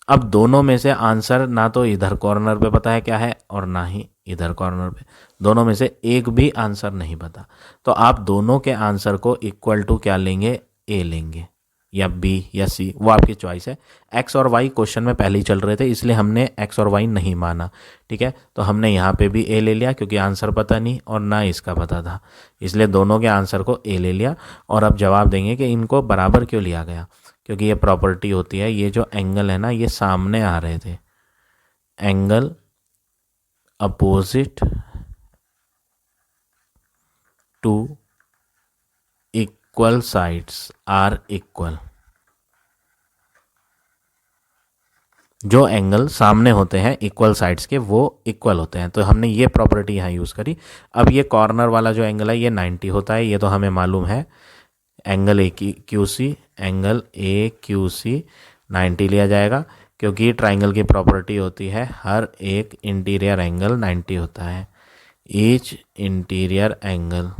अब दोनों में से आंसर ना तो इधर कॉर्नर पे पता है क्या है और ना ही इधर कॉर्नर पे, दोनों में से एक भी आंसर नहीं पता। तो आप दोनों के आंसर को इक्वल टू क्या लेंगे, ए लेंगे या बी या सी, वो आपकी चॉइस है। एक्स और वाई क्वेश्चन में पहले ही चल रहे थे, इसलिए हमने एक्स और वाई नहीं माना, ठीक है। तो हमने यहाँ पे भी ए ले लिया क्योंकि आंसर पता नहीं और ना इसका पता था, इसलिए दोनों के आंसर को ए ले लिया। और अब जवाब देंगे कि इनको बराबर क्यों लिया गया, क्योंकि ये प्रॉपर्टी होती है, ये जो एंगल है ना ये सामने आ रहे थे, angle opposite to equal sides are equal. जो एंगल सामने होते हैं इक्वल साइड्स के वो इक्वल होते हैं, तो हमने ये प्रॉपर्टी यहाँ यूज़ करी। अब ये कॉर्नर वाला जो एंगल है ये 90 होता है, ये तो हमें मालूम है। Angle A Q C, angle A Q C 90 लिया जाएगा, क्योंकि ट्राइंगल की प्रॉपर्टी होती है हर एक इंटीरियर एंगल 90 होता है। ईच इंटीरियर एंगल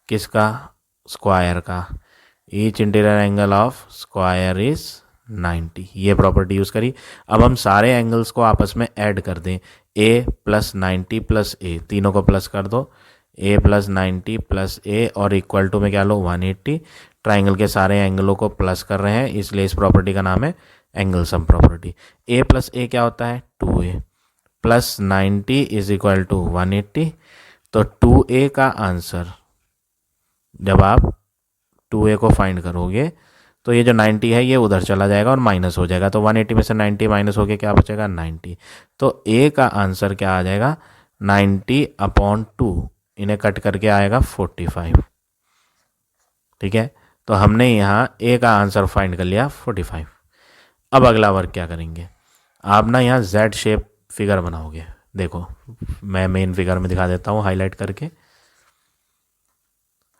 किसका? स्क्वायर का। Each interior angle of square is 90, ये प्रॉपर्टी यूज़ करी। अब हम सारे एंगल्स को आपस में ऐड कर दें, a प्लस 90 प्लस ए, तीनों को प्लस कर दो, a प्लस 90 प्लस ए और इक्वल टू में क्या लो 180। ट्राइंगल के सारे एंगलों को प्लस कर रहे हैं, इसलिए इस प्रॉपर्टी का नाम है angle sum property. a plus a क्या होता है? 2a plus 90 is equal to 180। तो 2a का आंसर, जब आप 2a को फाइंड करोगे तो ये जो 90 है ये उधर चला जाएगा और माइनस हो जाएगा, तो 180 में से 90 माइनस हो गया, क्या बचेगा? 90। तो a का आंसर क्या आ जाएगा? 90/2, इन्हें कट करके आएगा 45। ठीक है, तो हमने यहाँ a का आंसर फाइंड कर लिया 45। अब अगला वर्क क्या करेंगे, आप ना यहाँ Z शेप फिगर बनाओगे। देखो मैं मेन फिगर में दिखा देता हूँ हाईलाइट करके।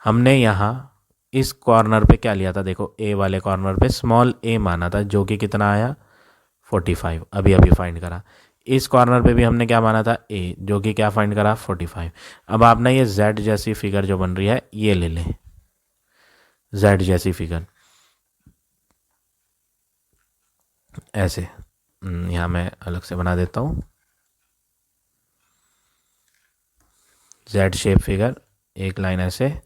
हमने यहाँ इस कॉर्नर पे क्या लिया था? देखो ए वाले कॉर्नर पे स्मॉल ए माना था, जो कि कितना आया? 45, अभी अभी फाइंड करा। इस कॉर्नर पे भी हमने क्या माना था? ए, जो कि क्या फाइंड करा? 45। अब आप ना ये जेड जैसी फिगर जो बन रही है ये ले लें, जेड जैसी फिगर ऐसे। यहाँ मैं अलग से बना देता हूँ, जेड शेप फिगर, एक लाइन ऐसे,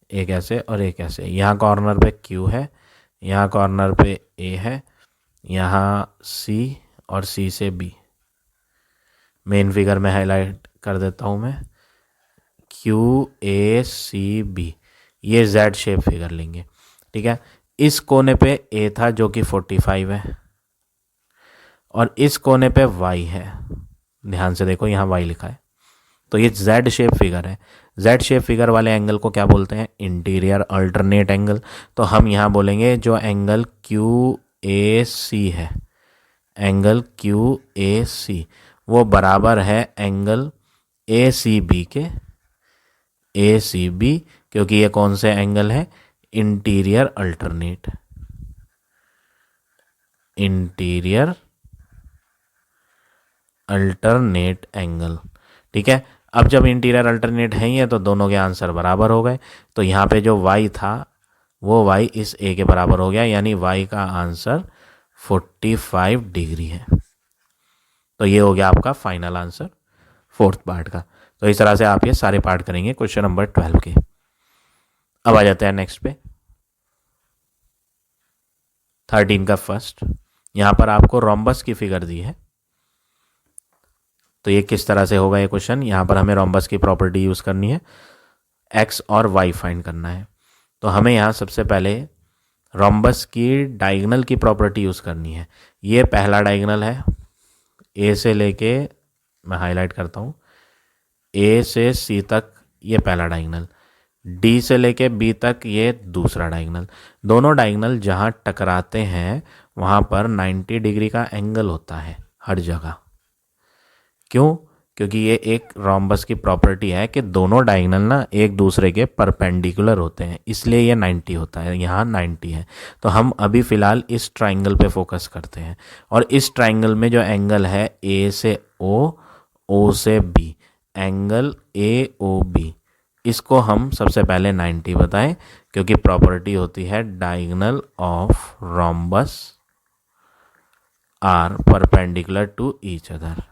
एक ऐसे और एक ऐसे। यहाँ कॉर्नर पे Q है, यहाँ कॉर्नर पे A है, यहाँ C और C से B। मेन फिगर में हाईलाइट कर देता हूँ मैं, QACB, ये Z शेप फिगर लेंगे। ठीक है, इस कोने पे A था जो कि 45 है, और इस कोने पे Y है, ध्यान से देखो यहाँ Y लिखा है, तो ये Z शेप फिगर है। Z शेप फिगर वाले एंगल को क्या बोलते हैं? Interior alternate angle. तो हम यहाँ बोलेंगे जो एंगल QAC है, एंगल QAC वो बराबर है एंगल ACB के, ACB, क्योंकि ये कौन से एंगल है? Interior alternate, interior alternate angle. ठीक है, अब जब इंटीरियर अल्टरनेट है ही है तो दोनों के आंसर बराबर हो गए। तो यहाँ पे जो y था वो y इस a के बराबर हो गया, यानी y का आंसर 45 डिग्री है। तो ये हो गया आपका फाइनल आंसर फोर्थ पार्ट का। तो इस तरह से आप ये सारे पार्ट करेंगे क्वेश्चन नंबर 12 के। अब आ जाते हैं नेक्स्ट पे, 13 का फर्स्ट। यहाँ पर आपको रोम्बस की फिगर दी है, तो ये किस तरह से होगा ये क्वेश्चन। यहाँ पर हमें रोम्बस की प्रॉपर्टी यूज़ करनी है, x और y फाइंड करना है। तो हमें यहाँ सबसे पहले रोम्बस की डायगोनल की प्रॉपर्टी यूज़ करनी है। ये पहला डायगोनल है, a से लेके, मैं हाईलाइट करता हूँ, a से c तक ये पहला डायगोनल, d से लेके b तक ये दूसरा डायगोनल। दोनों डायगोनल जहाँ टकराते हैं वहाँ पर 90 डिग्री का एंगल होता है हर जगह। क्यों? क्योंकि ये एक रोम्बस की प्रॉपर्टी है कि दोनों डायगोनल ना एक दूसरे के परपेंडिकुलर होते हैं, इसलिए ये 90 होता है, यहाँ 90 है। तो हम अभी फ़िलहाल इस ट्राइंगल पे फोकस करते हैं, और इस ट्राइंगल में जो एंगल है A से O, O से B, एंगल AOB, इसको हम सबसे पहले 90 बताएं, क्योंकि प्रॉपर्टी होती है diagonal of rhombus are perpendicular to each other.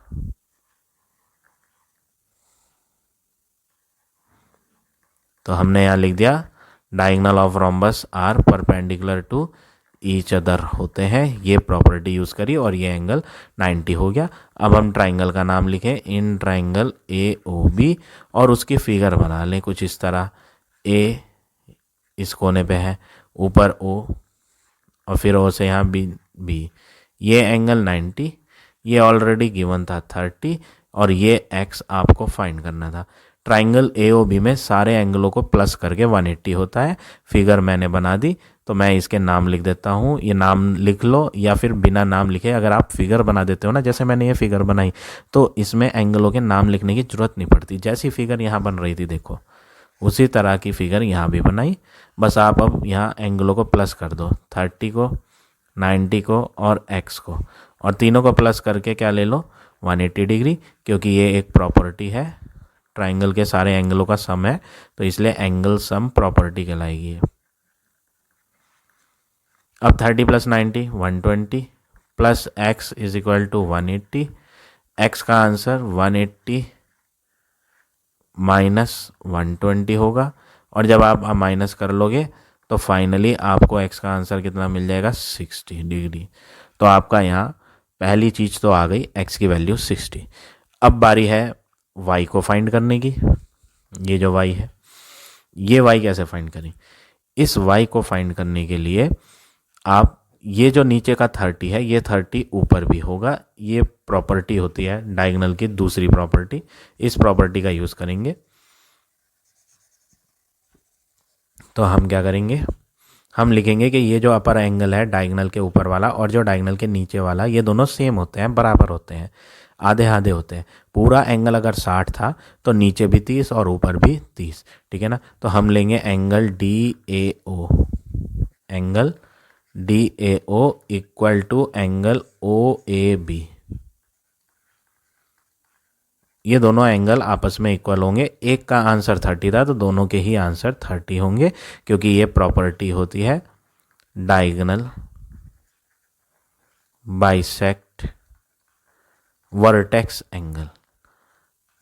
तो हमने यहाँ लिख दिया diagonal of rhombus are perpendicular to each other होते हैं, ये प्रॉपर्टी यूज़ करी और ये एंगल 90 हो गया। अब हम ट्राइंगल का नाम लिखें, इन ट्राइंगल AOB, और उसकी फिगर बना लें कुछ इस तरह। A इस कोने पे है, ऊपर O, और फिर O से यहाँ B, ये एंगल 90, ये ऑलरेडी गिवन था 30, और ये x आपको फाइंड करना था। ट्राइंगल AOB में सारे एंगलों को प्लस करके 180 होता है, फिगर मैंने बना दी। तो मैं इसके नाम लिख देता हूँ, ये नाम लिख लो या फिर बिना नाम लिखे अगर आप फिगर बना देते हो ना, जैसे मैंने ये फिगर बनाई, तो इसमें एंगलों के नाम लिखने की ज़रूरत नहीं पड़ती। जैसी फिगर यहाँ बन रही थी देखो, उसी तरह की फिगर यहाँ भी बनाई, बस आप अब यहाँ एंगलों को प्लस कर दो, 30 को, 90 को और x को, और तीनों को प्लस करके क्या ले लो, 180 डिग्री, क्योंकि ये एक प्रॉपर्टी है, ट्राइंगल के सारे एंगलों का सम है, तो इसलिए एंगल सम प्रॉपर्टी कहलाएगी ये। अब 30 plus 90 120 plus x is equal to 180, x का आंसर 180 माइनस 120 होगा, और जब आप माइनस कर लोगे तो फाइनली आपको x का आंसर कितना मिल जाएगा, 60 डिग्री। तो आपका यहाँ पहली चीज़ तो आ गई, x की वैल्यू 60। अब बारी है y को फाइंड करने की। ये जो y है, ये y कैसे फाइंड करें? इस y को फाइंड करने के लिए आप ये जो नीचे का 30 है, ये 30 ऊपर भी होगा, ये प्रॉपर्टी होती है डायगोनल की दूसरी प्रॉपर्टी, इस प्रॉपर्टी का यूज़ करेंगे। तो हम क्या करेंगे, हम लिखेंगे कि ये जो अपर एंगल है डायगोनल के ऊपर वाला और जो डायगोनल के नीचे वाला, ये दोनों सेम होते हैं, बराबर होते हैं, आधे आधे होते हैं। पूरा एंगल अगर 60 था तो नीचे भी 30 और ऊपर भी 30, ठीक है ना। तो हम लेंगे angle DAO, angle DAO equal to angle OAB। ये दोनों एंगल आपस में इक्वल होंगे, एक का आंसर 30 था तो दोनों के ही आंसर 30 होंगे, क्योंकि ये प्रॉपर्टी होती है diagonal bisect vertex angle.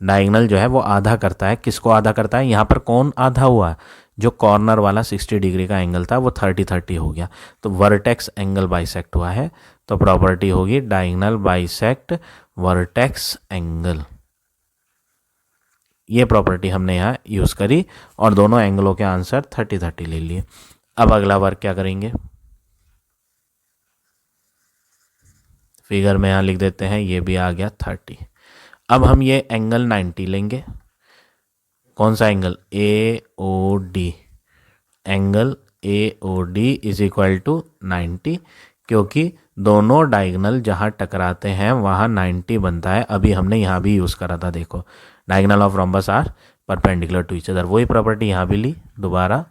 Diagonal जो है वो आधा करता है, किसको आधा करता है, यहाँ पर कौन आधा हुआ, जो कॉर्नर वाला 60 डिग्री का एंगल था वो 30-30 हो गया, तो वर्टेक्स एंगल बाइसेक्ट हुआ है। तो प्रॉपर्टी होगी डायगोनल बाइसेक्ट वर्टेक्स एंगल। ये प्रॉपर्टी हमने यहाँ यूज़ करी और दोनों एंगलों के आंसर 30-30 ले लिए। अब अगला वर्क क्या करेंगे, फिगर में यहाँ लिख देते हैं, ये भी आ गया 30। अब हम ये एंगल 90 लेंगे। कौन सा angle, AOD, angle AOD is equal to 90, क्योंकि दोनों डायगोनल जहाँ टकराते हैं वहाँ 90 बनता है। अभी हमने यहाँ भी यूज़ करा था, देखो diagonal of rhombus are perpendicular to each other, वही प्रॉपर्टी यहाँ भी ली दोबारा,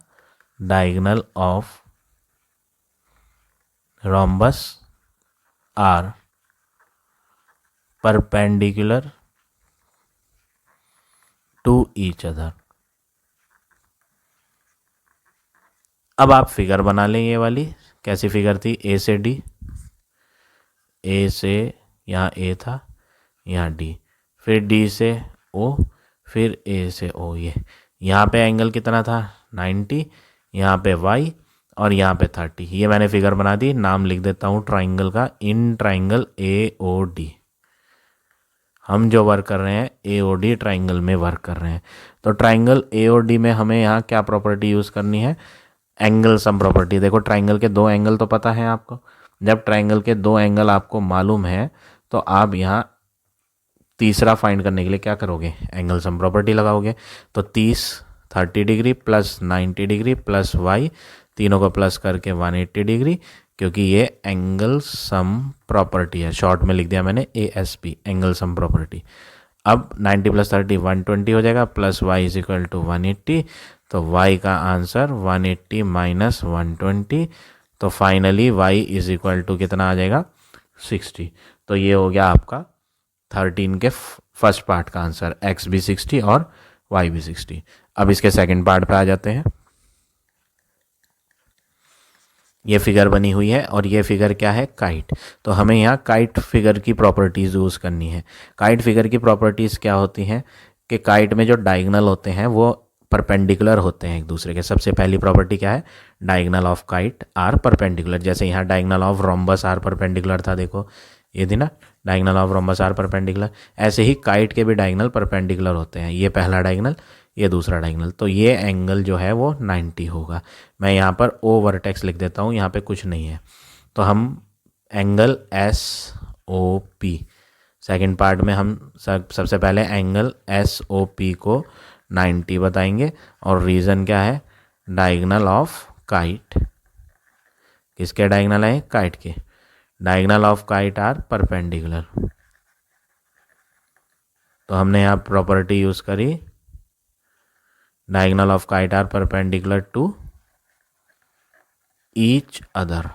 diagonal of rhombus are perpendicular to each other. अब आप फिगर बना लें, ये वाली कैसी फिगर थी, A से D, A से यहाँ A था, यहाँ D, फिर D से O, फिर A से O। ये यहाँ पे एंगल कितना था, 90, यहाँ पे Y और यहाँ पे 30। ये मैंने फिगर बना दी, नाम लिख देता हूँ ट्राइंगल का, इन ट्राइंगल AOD। हम जो वर्क कर रहे हैं AOD ट्राइंगल में वर्क कर रहे हैं। तो ट्राइंगल AOD में हमें यहाँ क्या प्रॉपर्टी यूज़ करनी है, एंगल सम प्रॉपर्टी। देखो ट्राइंगल के दो एंगल तो पता है आपको, जब ट्राइंगल के दो एंगल आपको मालूम है तो आप यहाँ तीसरा फाइंड करने के लिए क्या करोगे, एंगल सम प्रॉपर्टी लगाओगे। तो 30 degree plus 90 degree plus y, तीनों को प्लस करके 180 डिग्री, क्योंकि ये एंगल सम प्रॉपर्टी है, शॉर्ट में लिख दिया मैंने ASP, एंगल सम प्रॉपर्टी। अब 90 प्लस 30 120 हो जाएगा, plus y is equal to 180, तो y का आंसर 180 माइनस 120, तो finally y is equal to कितना आ जाएगा, 60। तो ये हो गया आपका 13 के फर्स्ट पार्ट का आंसर, x भी 60 और y भी 60। अब इसके सेकंड पार्ट पे आ जाते हैं। ये फिगर बनी हुई है और ये फिगर क्या है, काइट। तो हमें यहाँ काइट फिगर की प्रॉपर्टीज़ यूज़ करनी है। काइट फिगर की प्रॉपर्टीज़ क्या होती हैं कि काइट में जो डायगोनल होते हैं वो परपेंडिकुलर होते हैं एक दूसरे के। सबसे पहली प्रॉपर्टी क्या है, diagonal of kite are perpendicular. जैसे यहाँ diagonal of rhombus are perpendicular था, देखो ये थी ना, diagonal of rhombus are perpendicular. ऐसे ही काइट के भी डायगोनल परपेंडिकुलर होते हैं, ये पहला डायगोनल, ये दूसरा डायगोनल। तो ये एंगल जो है वो 90 होगा। मैं यहाँ पर O वर्टेक्स लिख देता हूँ, यहाँ पे कुछ नहीं है। तो हम एंगल SOP, सेकंड पार्ट में हम सबसे पहले एंगल SOP को 90 बताएंगे, और रीज़न क्या है, डायगोनल ऑफ काइट किसके डायगोनल है? काइट के। Diagonal of kite are perpendicular. तो हमने यहाँ प्रॉपर्टी यूज करी, diagonal of kite are perpendicular to each other.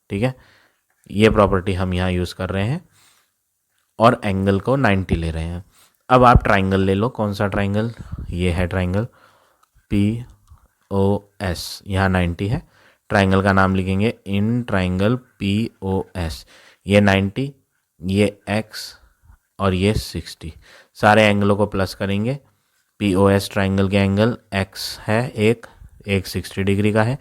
ठीक है, ये प्रॉपर्टी हम यहाँ यूज कर रहे हैं और एंगल को 90 ले रहे हैं। अब आप ट्राइंगल ले लो। कौन सा ट्राइंगल? ये है ट्राइंगल POS, यहाँ 90 है। ट्राइंगल का नाम लिखेंगे इन ट्राइंगल POS। ये 90, ये x और ये 60। सारे एंगलों को प्लस करेंगे। POS ट्राइंगल के एंगल x है, एक 60 डिग्री का है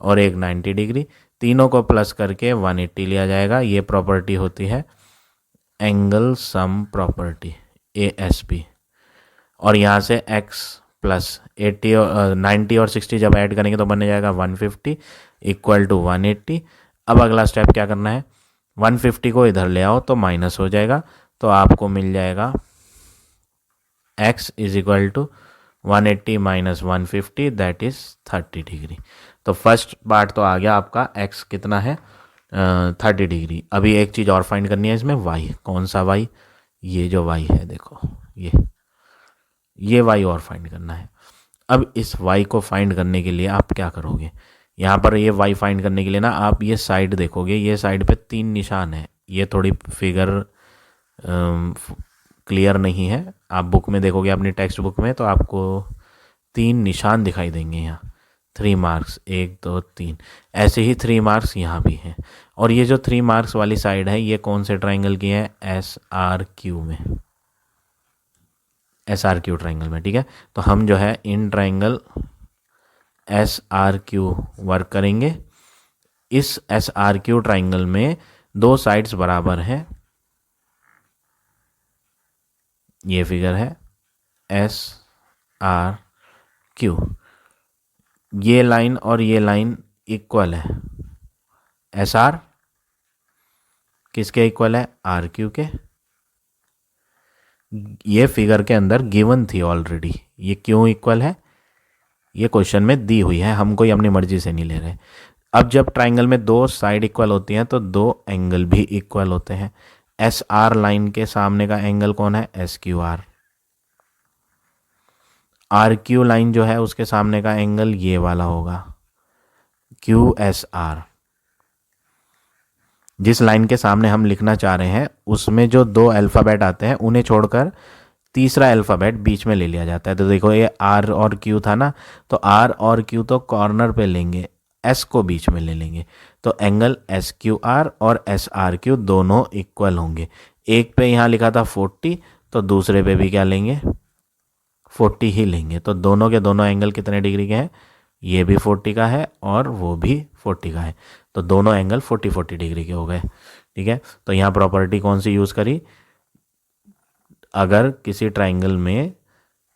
और एक 90 डिग्री। तीनों को प्लस करके 180 लिया जाएगा। ये प्रॉपर्टी होती है एंगल सम प्रॉपर्टी, ASP। और यहाँ से x प्लस 80 और 90 और 60 जब ऐड करेंगे तो बन जाएगा 150 इक्वल टू 180। अब अगला स्टेप क्या करना है? 150 को इधर ले आओ तो माइनस हो जाएगा, तो आपको मिल जाएगा x is equal to 180 minus 150 that is 30 degree. तो फर्स्ट पार्ट तो आ गया आपका, x कितना है? 30 डिग्री। अभी एक चीज़ और फाइंड करनी है इसमें, y। कौन सा y? ये जो y है, देखो ये y और फाइंड करना है। अब इस y को फाइंड करने के लिए आप क्या करोगे? यहाँ पर ये y फाइंड करने के लिए ना आप ये साइड देखोगे, ये साइड पे 3 निशान है। ये थोड़ी फिगर क्लियर नहीं है, आप बुक में देखोगे अपनी टेक्स्ट बुक में तो आपको 3 निशान दिखाई देंगे यहाँ। 3 मार्क्स, 1 2 3, ऐसे ही 3 मार्क्स यहाँ भी हैं। और ये जो 3 मार्क्स वाली साइड है ये कौन से ट्राइंगल की है? SRQ में, SRQ ट्राइंगल में। ठीक है, तो हम जो है इन ट्राइंगल SRQ वर्क करेंगे। इस SRQ ट्राइंगल में 2 साइड्स बराबर हैं। ये फिगर है SRQ। ये लाइन और ये लाइन इक्वल है। SR किसके इक्वल है? RQ के। ये फिगर के अंदर गिवन थी ऑलरेडी। ये क्यों इक्वल है? ये क्वेश्चन में दी हुई है, हम कोई अपनी मर्जी से नहीं ले रहे। अब जब ट्राइंगल में 2 साइड इक्वल होती हैं तो 2 एंगल भी इक्वल होते हैं। SR लाइन के सामने का एंगल कौन है? SQR। RQ लाइन जो है उसके सामने का एंगल ये वाला होगा, QSR। जिस लाइन के सामने हम लिखना चाह रहे हैं उसमें जो 2 अल्फ़ाबेट आते हैं उन्हें छोड़कर तीसरा अल्फ़ाबेट बीच में ले लिया जाता है। तो देखो ये R और Q था ना, तो R और Q तो कॉर्नर पे लेंगे, S को बीच में ले लेंगे, तो एंगल SQR और SRQ दोनों इक्वल होंगे। एक पे यहाँ लिखा था 40, तो दूसरे पे भी क्या लेंगे? 40 ही लेंगे। तो दोनों के दोनों एंगल कितने डिग्री के हैं? ये भी 40 का है और वो भी 40 का है, तो दोनों एंगल 40 डिग्री के हो गए। ठीक है, तो यहाँ प्रॉपर्टी कौन सी यूज़ करी? अगर किसी ट्राइंगल में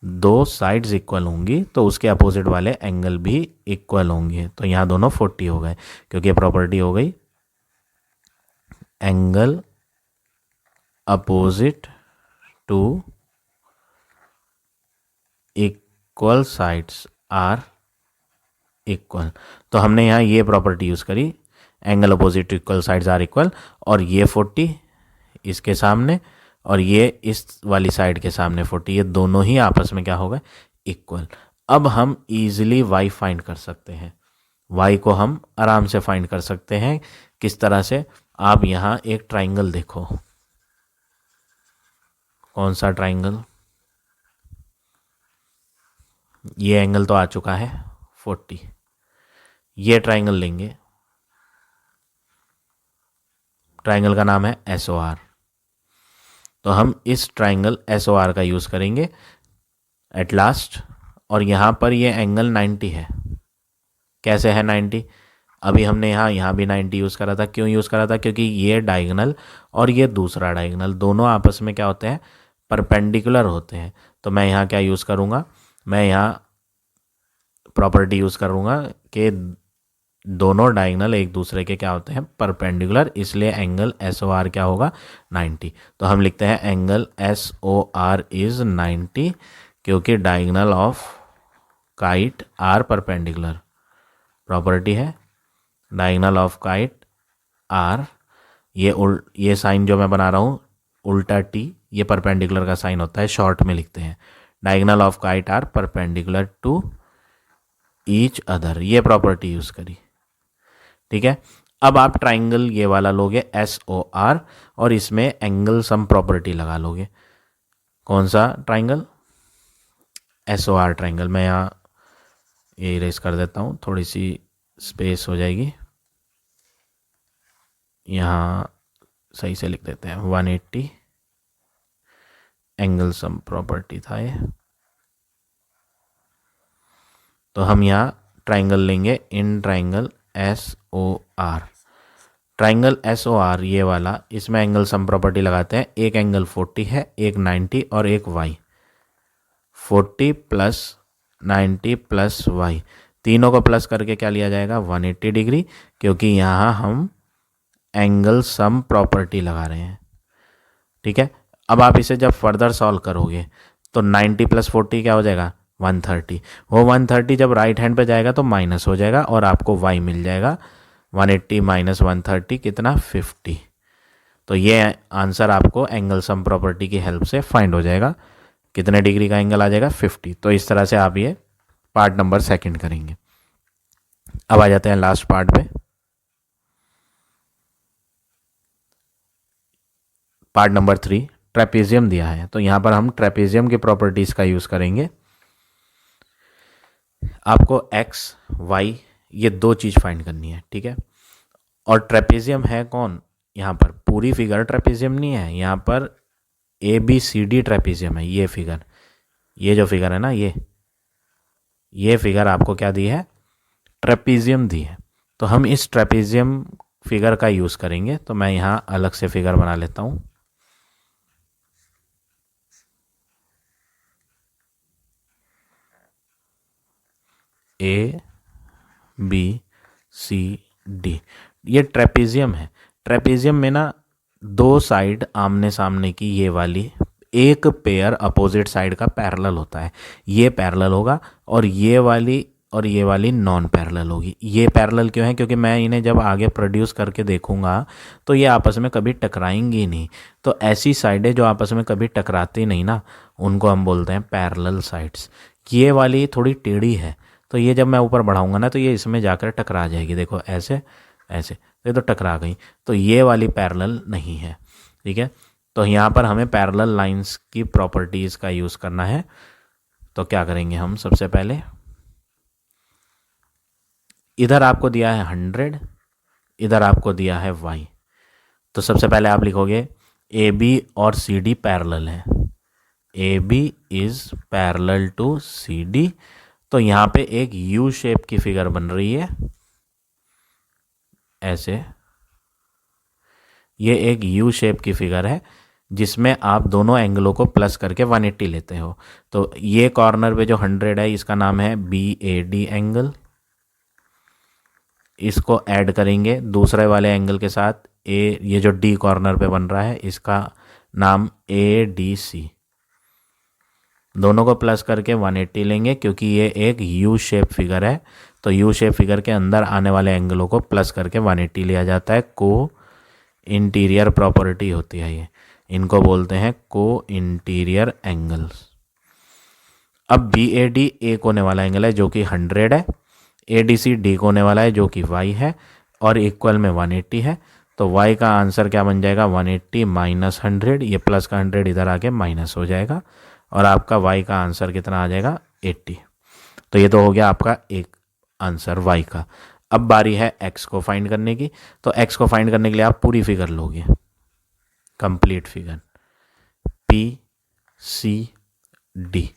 2 साइड्स इक्वल होंगी तो उसके अपोजिट वाले एंगल भी इक्वल होंगे। तो यहाँ दोनों 40 हो गए, क्योंकि प्रॉपर्टी हो गई angle opposite to equal sides are equal. तो हमने यहाँ ये प्रॉपर्टी यूज़ करी, angle opposite to equal sides are equal. और ये 40 इसके सामने और ये इस वाली साइड के सामने 40, ये दोनों ही आपस में क्या हो गए? इक्वल। अब हम इजीली y फाइंड कर सकते हैं। y को हम आराम से फाइंड कर सकते हैं। किस तरह से? आप यहाँ एक ट्राइंगल देखो। कौन सा ट्राइंगल? ये एंगल तो आ चुका है 40। ये ट्राइंगल लेंगे, ट्राइंगल का नाम है SOR। तो हम इस ट्राइंगल SOR का यूज़ करेंगे एट लास्ट। और यहाँ पर ये एंगल 90 है। कैसे है 90? अभी हमने यहाँ भी 90 यूज़ करा था। क्यों यूज़ करा था? क्योंकि ये डायगोनल और ये दूसरा डायगोनल दोनों आपस में क्या होते हैं? परपेंडिकुलर होते हैं। तो मैं यहाँ क्या यूज़ करूँगा? मैं यहाँ प्रॉपर्टी यूज़ करूँगा कि दोनों डायगोनल एक दूसरे के क्या होते हैं? परपेंडिकुलर, इसलिए एंगल SOR क्या होगा? 90। तो हम लिखते हैं एंगल SOR इज 90, क्योंकि diagonal of kite are perpendicular. Property है डायगोनल ऑफ काइट आर, ये साइन जो मैं बना रहा हूँ उल्टा टी, ये परपेंडिकुलर का साइन होता है, शॉर्ट में लिखते हैं। Diagonal of kite are perpendicular to each other, ये प्रॉपर्टी यूज करी। ठीक है, अब आप ट्राइंगल ये वाला लोगे SOR और इसमें एंगल सम प्रॉपर्टी लगा लोगे। कौन सा ट्राइंगल? SOR triangle. मैं यहाँ ये इरेज कर देता हूँ, थोड़ी सी स्पेस हो जाएगी, यहाँ सही से लिख देते हैं 180, एंगल सम प्रॉपर्टी था ये। तो हम यहाँ ट्राइंगल लेंगे in triangle SOR। Triangle SOR ये वाला, इसमें एंगल सम प्रॉपर्टी लगाते हैं। एक एंगल 40 है, एक 90 और एक y। 40 प्लस 90 प्लस y, तीनों को प्लस करके क्या लिया जाएगा? 180 डिग्री, क्योंकि यहाँ हम एंगल सम प्रॉपर्टी लगा रहे हैं। ठीक है, अब आप इसे जब फर्दर सॉल्व करोगे तो 90 प्लस 40 क्या हो जाएगा? 130। वो 130 जब राइट हैंड पे जाएगा तो माइनस हो जाएगा और आपको y मिल जाएगा 180 माइनस 130 कितना? 50। तो ये आंसर आपको एंगल सम प्रॉपर्टी की हेल्प से फाइंड हो जाएगा। कितने डिग्री का एंगल आ जाएगा? 50। तो इस तरह से आप ये पार्ट नंबर 2 करेंगे। अब आ जाते हैं लास्ट पार्ट पे। पार्ट नंबर 3, ट्रेपेजियम दिया है, तो यहाँ पर हम ट्रेपेजियम की प्रॉपर्टीज़ का यूज़ करेंगे। आपको x, y ये दो चीज़ फाइंड करनी है। ठीक है, और ट्रेपेजियम है कौन? यहाँ पर पूरी फिगर ट्रेपेजियम नहीं है, यहाँ पर ABCD ट्रेपेजियम है। ये फिगर, ये जो फिगर है ना, ये फिगर आपको क्या दी है? ट्रेपेजियम दी है। तो हम इस ट्रेपेजियम फिगर का यूज़ करेंगे। तो मैं यहाँ अलग से फिगर बना लेता हूँ। ABCD, ये ट्रेपेजियम है। ट्रेपेजियम में ना दो साइड आमने सामने की, ये वाली एक पेयर अपोजिट साइड का पैरेलल होता है। ये पैरेलल होगा और ये वाली नॉन पैरेलल होगी। ये पैरेलल क्यों है? क्योंकि मैं इन्हें जब आगे प्रोड्यूस करके देखूंगा तो ये आपस में कभी टकराएंगी नहीं। तो ऐसी साइडें जो आपस में कभी टकराती नहीं ना, उनको हम बोलते हैं पैरेलल साइड्स। ये वाली थोड़ी टेढ़ी है, तो ये जब मैं ऊपर बढ़ाऊंगा ना तो ये इसमें जाकर टकरा जाएगी। देखो ऐसे ऐसे, तो ये तो टकरा गई, तो ये वाली पैरेलल नहीं है। ठीक है, तो यहाँ पर हमें पैरेलल लाइंस की प्रॉपर्टीज़ का यूज़ करना है। तो क्या करेंगे हम? सबसे पहले इधर आपको दिया है 100, इधर आपको दिया है y। तो सबसे पहले आप लिखोगे AB और CD पैरेलल है। AB is parallel to CD। तो यहाँ पे एक U शेप की फिगर बन रही है ऐसे। ये एक U शेप की फिगर है जिसमें आप दोनों एंगलों को प्लस करके 180 लेते हो। तो ये कॉर्नर पे जो 100 है इसका नाम है BAD एंगल। इसको ऐड करेंगे दूसरे वाले एंगल के साथ, ये जो D कॉर्नर पे बन रहा है इसका नाम ADC। दोनों को प्लस करके 180 लेंगे क्योंकि ये एक U शेप फिगर है। तो U शेप फिगर के अंदर आने वाले एंगलों को प्लस करके 180 लिया जाता है। को इंटीरियर प्रॉपर्टी होती है ये, इनको बोलते हैं को इंटीरियर एंगल्स। अब BAD A को होने वाला एंगल है जो कि 100 है, ADC D को होने वाला है जो कि y है, और इक्वल में 180 है। तो y का आंसर क्या बन जाएगा? 180 माइनस 100, ये प्लस का 100 इधर आके माइनस हो जाएगा और आपका y का आंसर कितना आ जाएगा? 80। तो ये तो हो गया आपका एक आंसर y का। अब बारी है x को फाइंड करने की। तो x को फाइंड करने के लिए आप पूरी फिगर लोगे, कंप्लीट फिगर PCD।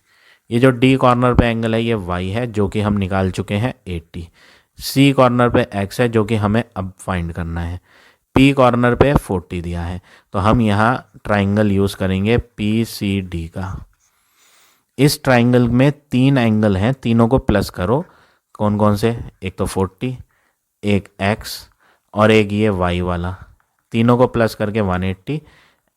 ये जो D कॉर्नर पे एंगल है ये y है जो कि हम निकाल चुके हैं 80। C कॉर्नर पे x है जो कि हमें अब फाइंड करना है। P कॉर्नर पे 40 दिया है, तो हम यहाँ ट्राइंगल यूज़ करेंगे PCD का। इस ट्राइंगल में 3 एंगल हैं, तीनों को प्लस करो। कौन कौन से? एक तो 40, एक x और एक ये y वाला, तीनों को प्लस करके 180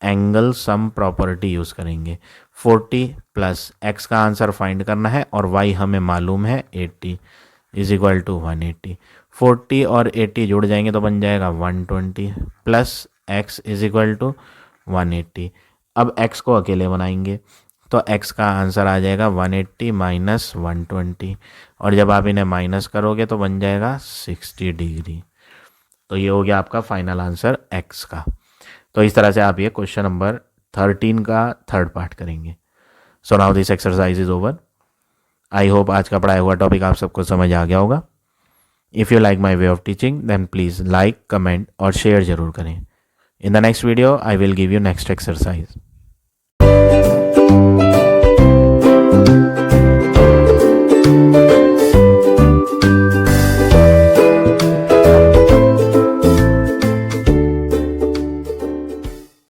एंगल सम प्रॉपर्टी यूज़ करेंगे। 40 प्लस x का आंसर फाइंड करना है और y हमें मालूम है 80। Is equal to 180। 40 और 80 जुड़ जाएंगे तो बन जाएगा 120 plus x is equal to 180। अब x को अकेले बनाएंगे तो x का आंसर आ जाएगा 180 माइनस 120, और जब आप इन्हें माइनस करोगे तो बन जाएगा 60 डिग्री। तो ये हो गया आपका फाइनल आंसर x का। तो इस तरह से आप ये क्वेश्चन नंबर 13 का थर्ड पार्ट करेंगे। So now this exercise is over. I hope आज का पढ़ाया हुआ टॉपिक आप सबको समझ आ गया होगा। If you like my way of teaching then please like, comment और शेयर ज़रूर करें। In the next video I will give you next exercise.